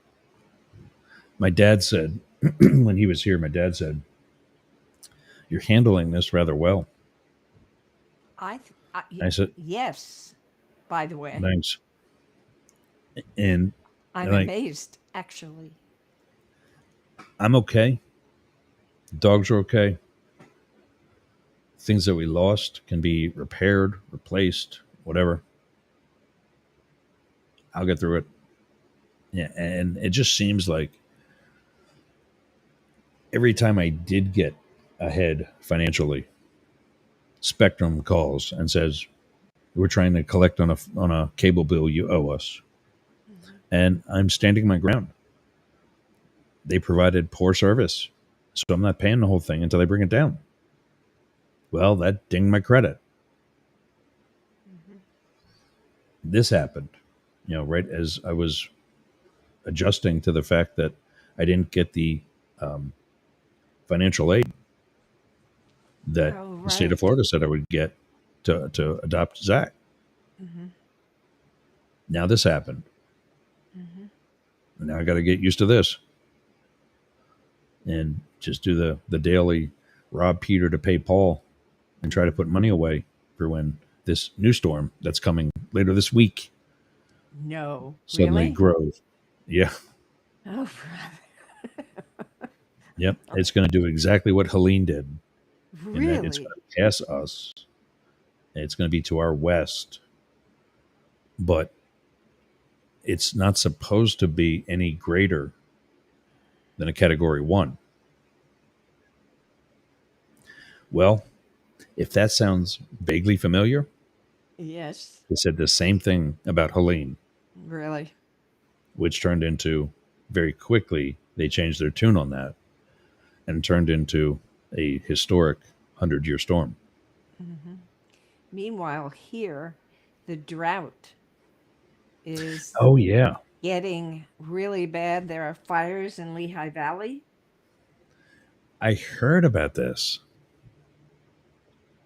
My dad said when he was here, my dad said, "You're handling this rather well." I said, Yes. By the way, "Thanks." And I'm like, amazed. Actually. I'm okay. Dogs are okay. Things that we lost can be repaired, replaced, whatever. I'll get through it. Yeah, and it just seems like every time I did get ahead financially, Spectrum calls and says, "We're trying to collect on a cable bill you owe us," Mm-hmm. and I'm standing my ground. They provided poor service, so I'm not paying the whole thing until they bring it down. Well, that dinged my credit. Mm-hmm. This happened, right as I was adjusting to the fact that I didn't get the um, financial aid that Oh, the state of right. Florida said I would get to adopt Zach. Mm-hmm. Now this happened. Mm-hmm. And now I got to get used to this and just do the daily rob Peter to pay Paul and try to put money away for when this new storm that's coming later this week No. suddenly Really? grows. Yeah. Oh, Yep. It's going to do exactly what Helene did, in that it's really? going to pass us. It's going to be to our west, but it's not supposed to be any greater than a category 1. Well, if that sounds vaguely familiar, Yes, they said the same thing about Helene, really. which turned into very quickly, they changed their tune on that and turned into a historic 100-year storm. Meanwhile, here, the drought is Oh, yeah. getting really bad. There are fires in Lehigh Valley. I heard about this.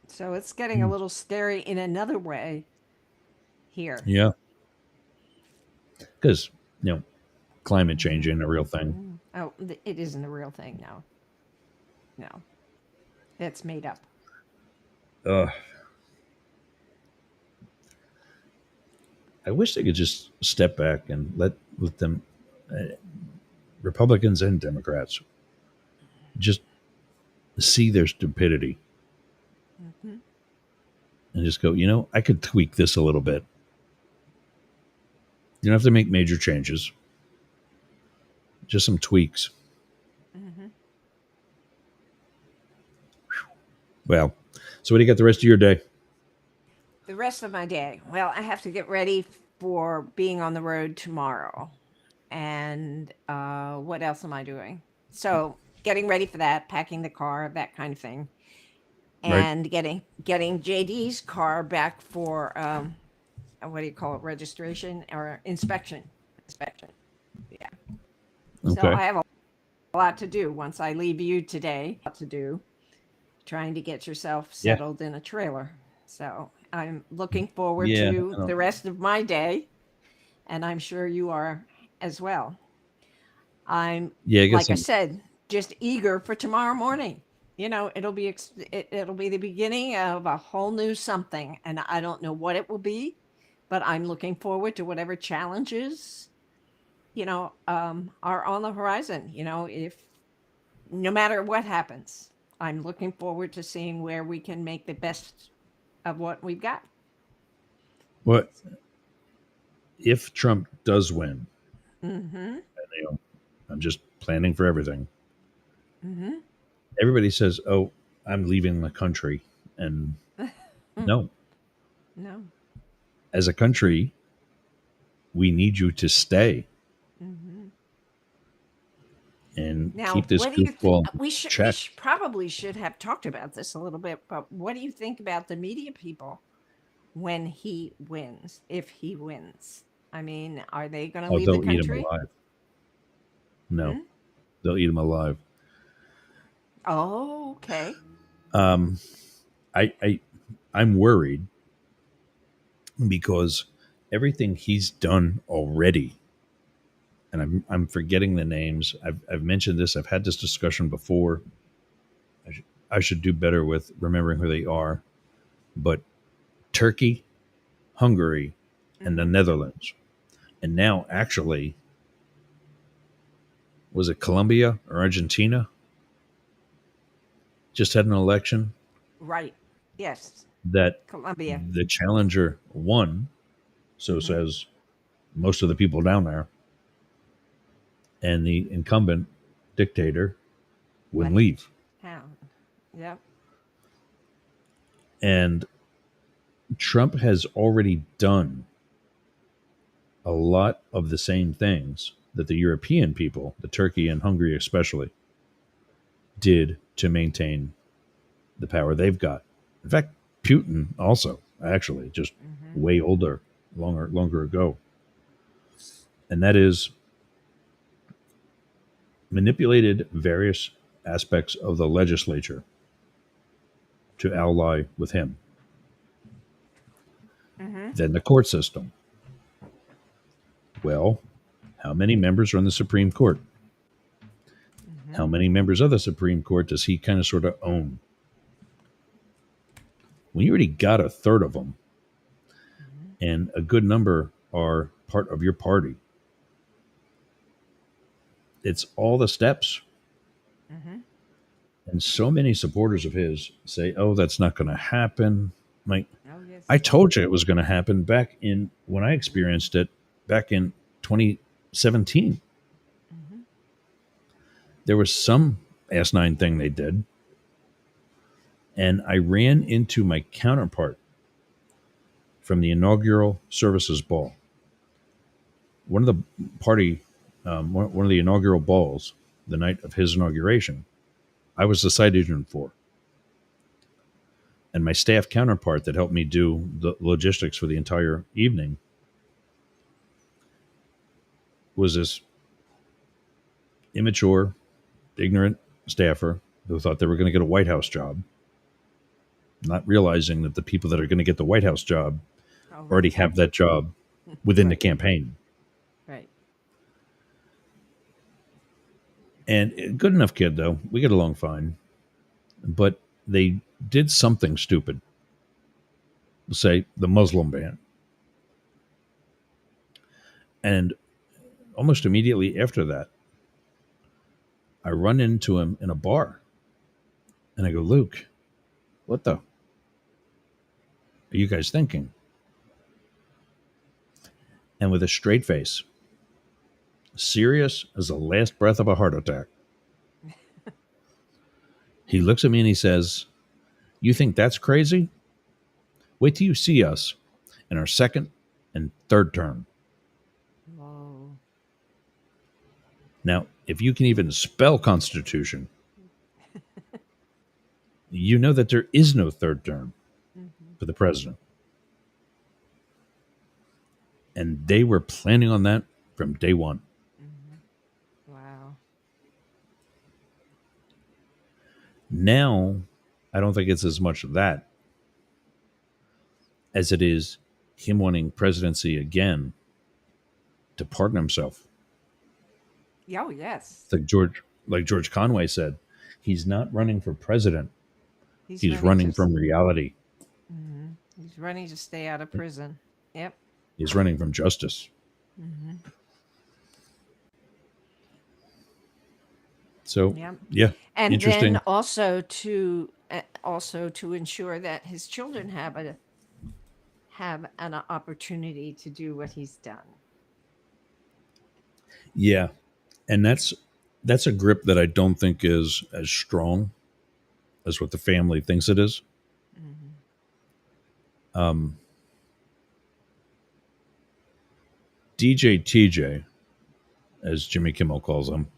So it's getting a little scary in another way here. Yeah. Because, climate change ain't a real thing. Oh, it isn't a real thing. No, no, it's made up. Ugh. I wish they could just step back and let them, Republicans and Democrats, just see their stupidity Hmm. and just go, I could tweak this a little bit. You don't have to make major changes, just some tweaks. Hmm. Well, so what do you got the rest of your day? The rest of my day, well, I have to get ready for being on the road tomorrow. And what else am I doing? So, getting ready for that, packing the car, that kind of thing, Right? and getting JD's car back for what do you call it, registration or inspection? Inspection. Yeah. So Okay. I have a lot to do once I leave you today. A lot to do, trying to get yourself Yeah. settled in a trailer. So I'm looking forward Yeah. to the rest of my day, and I'm sure you are as well. I'm, Yeah. I guess like I said, just eager for tomorrow morning. It'll be the beginning of a whole new something, and I don't know what it will be, but I'm looking forward to whatever challenges are on the horizon. If no matter what happens, I'm looking forward to seeing where we can make the best of what we've got. what if Trump does win? Mm-hmm. You know, I'm just planning for everything. Mm-hmm. Everybody says, "Oh, I'm leaving the country," and no, No. as a country, we need you to stay Mm-hmm. and Now, keep this what do you think? goofball in We check. probably should have talked about this a little bit, but what do you think about the media people when he wins, if he wins? I mean, are they going to Oh, leave the they'll eat him country? alive. No, Hmm? they'll eat him alive. Oh, okay. Um, I I'm worried because everything he's done already, and I'm forgetting the names. I've mentioned this. I've had this discussion before. I should do better with remembering who they are. But Turkey, Hungary, and the Hmm. Netherlands, and now actually, was it Colombia or Argentina? Just had an election Right. Yes. that Colombia. the challenger won. So Hmm. says most of the people down there, and the incumbent dictator wouldn't Left leave. town. Yep. And Trump has already done a lot of the same things that the European people, the Turkey and Hungary especially, did to maintain the power they've got. In fact, Putin also, actually, just Hmm. way older, longer ago. And that is manipulated various aspects of the legislature to ally with him. Hmm. Then the court system. Well, how many members are on the Supreme Court? Hmm. How many members of the Supreme Court does he kind of sort of own? When you already got a third of them, Hmm. and a good number are part of your party, it's all the steps. Hmm. And so many supporters of his say, "Oh, that's not going to happen." Like, Oh, yes. I told you it was going to happen back in when I experienced it back in 2017. Hmm. There was some asinine thing they did, And I ran into my counterpart from the inaugural services ball. One of the party, one of the inaugural balls, the night of his inauguration, I was the site agent for. And my staff counterpart that helped me do the logistics for the entire evening was this immature, ignorant staffer who thought they were going to get a White House job, not realizing that the people that are going to get the White House job Oh, already have that job within the Right. campaign. Right. And good enough kid, though. We get along fine. But they did something stupid. Say the Muslim ban. And almost immediately after that, I run into him in a bar. And I go, Luke, what the are you guys thinking? And with a straight face, serious as the last breath of a heart attack, he looks at me and he says, you think that's crazy? Wait till you see us in our second and third term. Whoa. Now, if you can even spell Constitution, you know that there is no third term for the president. And they were planning on that from day one. Wow. Now, I don't think it's as much of that as it is him wanting presidency again to pardon himself. Oh, yes. Like George Conway said, he's not running for president. He's running to, from reality. He's running to stay out of prison. Yep. He's running from justice. So, Yep. yeah, And interesting. then also to ensure that his children have an opportunity to do what he's done. Yeah, and that's a grip that I don't think is as strong as what the family thinks it is. DJ TJ, as Jimmy Kimmel calls him,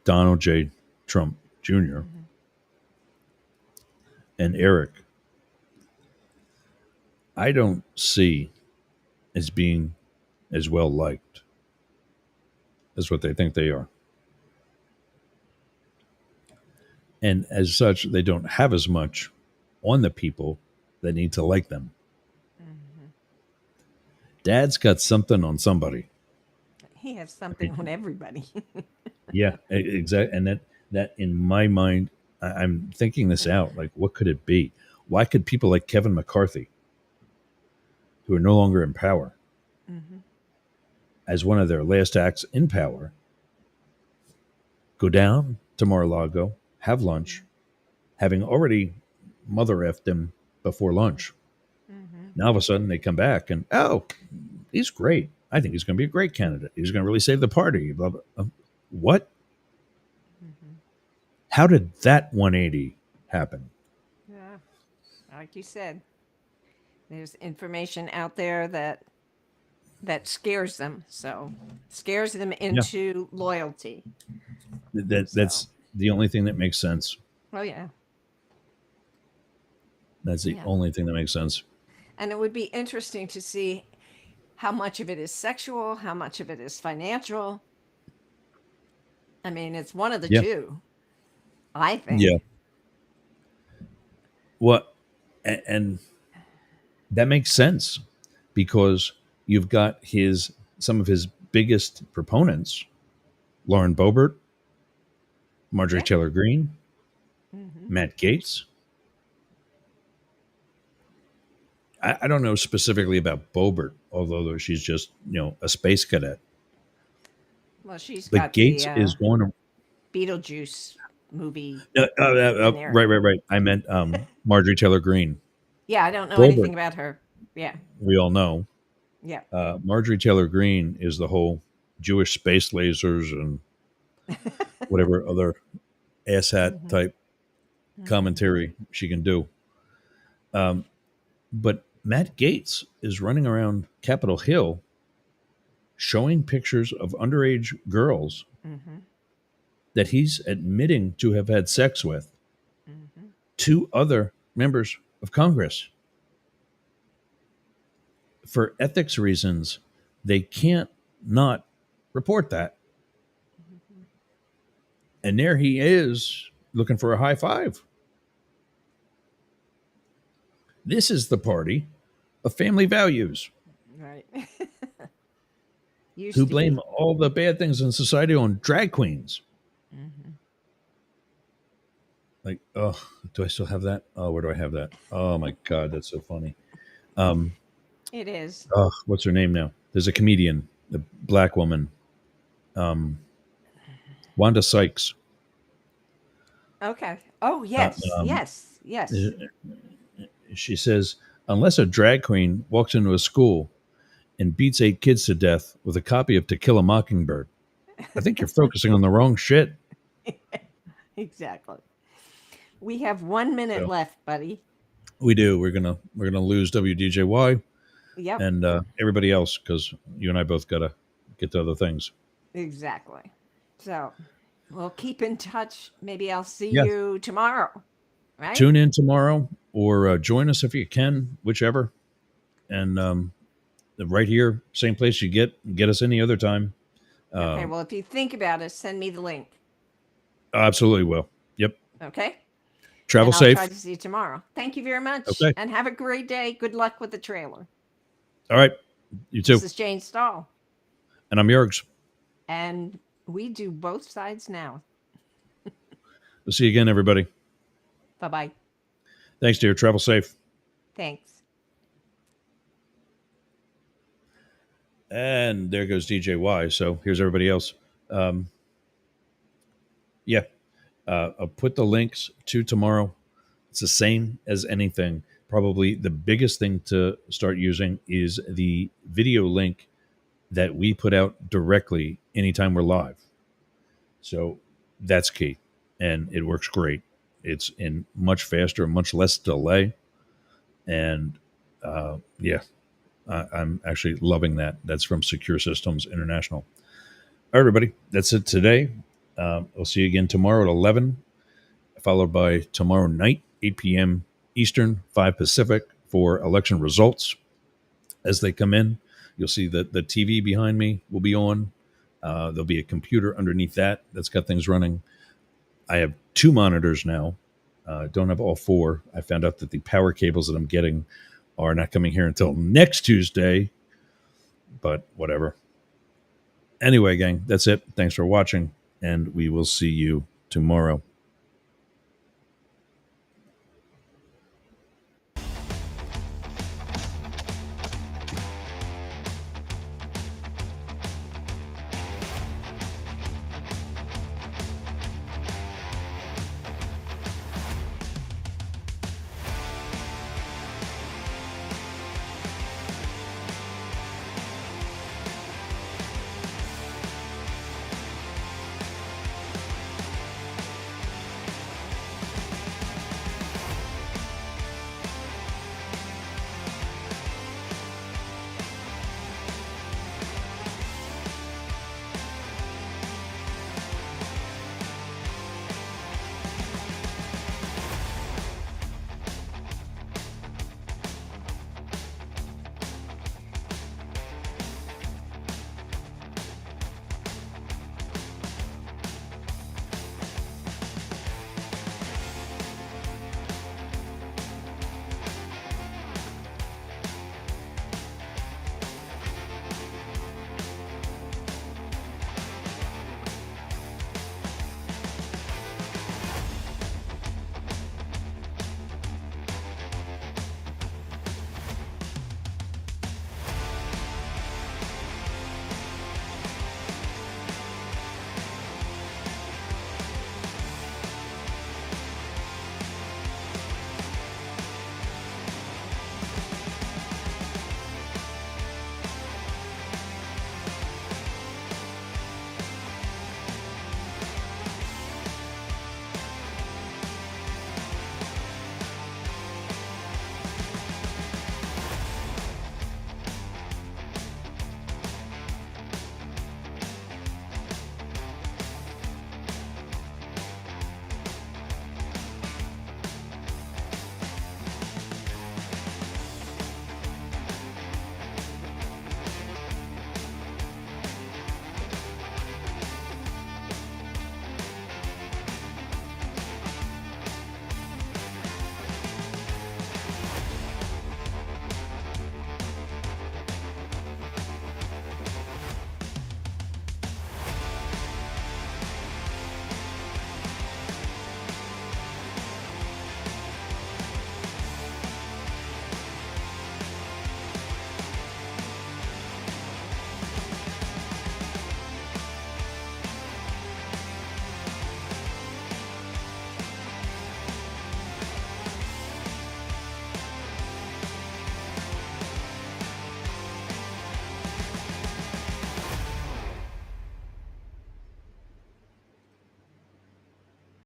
Donald J. Trump Jr., and Eric, I don't see as being as well liked as what they think they are. And as such, they don't have as much on the people that need to like them. Dad's got something on somebody. He has something on everybody. Yeah, exactly. And that in my mind, I'm thinking this out. Like, what could it be? Why could people like Kevin McCarthy, who are no longer in power, as one of their last acts in power, go down to Mar-a-Lago, have lunch, having already mother effed him before lunch. Now all of a sudden they come back and, oh, he's great. I think he's going to be a great candidate. He's going to really save the party. Blah, blah. What? How did that 180 happen? Yeah. Like you said, there's information out there that scares them. So scares them into loyalty. That's the only thing that makes sense. Oh, yeah. That's the only thing that makes sense. And it would be interesting to see how much of it is sexual, how much of it is financial. I mean, it's one of the two, I think. Yeah. Well, and that makes sense because you've got some of his biggest proponents, Lauren Boebert, Marjorie Taylor Greene, Matt Gaetz. I don't know specifically about Boebert, although she's just, a space cadet. Well, she's But got Gaetz the is going to Beetlejuice movie. right. I meant Marjorie Taylor Greene. Yeah, I don't know Boebert, anything about her. Yeah. We all know. Yeah. Marjorie Taylor Greene is the whole Jewish space lasers and whatever other asshat type commentary she can do. But Matt Gaetz is running around Capitol Hill showing pictures of underage girls that he's admitting to have had sex with two other members of Congress. For ethics reasons, they can't not report that. And there he is looking for a high five. This is the party of family values Right. Used who to be. blame all the bad things in society on drag queens. Like, oh, do I still have that? Oh, where do I have that? Oh my God, that's so funny. It is. Oh, what's her name now? There's a comedian, the black woman, Wanda Sykes. Okay. Oh, yes. um, Yes. Yes. She says, unless a drag queen walks into a school and beats 8 kids to death with a copy of To Kill a Mockingbird, I think you're focusing on the wrong shit. Exactly. We have 1 minute So- left, buddy. We do. We're gonna lose WDJY Yep. and everybody else because you and I both gotta get to other things. Exactly. So we'll keep in touch. Maybe I'll see Yes. you tomorrow. Right? Tune in tomorrow or join us if you can, whichever. And right here, same place you get us any other time. Okay. Well, if you think about it, send me the link. Absolutely will. Yep. Okay. Travel And I'll safe. try to see you tomorrow. Thank you very much. Okay. And have a great day. Good luck with the trailer. All right. You too. This is Jane Stahl. And I'm Jurgs. And we do both sides now. We'll see you again, everybody. Bye bye. Thanks, dear. Travel safe. Thanks. And there goes DJY. So here's everybody else. Yeah. I'll put the links to tomorrow. It's the same as anything. Probably the biggest thing to start using is the video link that we put out directly anytime we're live. So that's key. And it works great. It's in much faster, much less delay. And I'm actually loving that. That's from Secure Systems International. All right, everybody. That's it today. We'll see you again tomorrow at 11, followed by tomorrow night, 8 p.m. Eastern, 5 Pacific, for election results as they come in. You'll see that the TV behind me will be on. There'll be a computer underneath that's got things running. I have 2 monitors now. Don't have all 4. I found out that the power cables that I'm getting are not coming here until next Tuesday, but whatever. Anyway, gang, that's it. Thanks for watching, and we will see you tomorrow.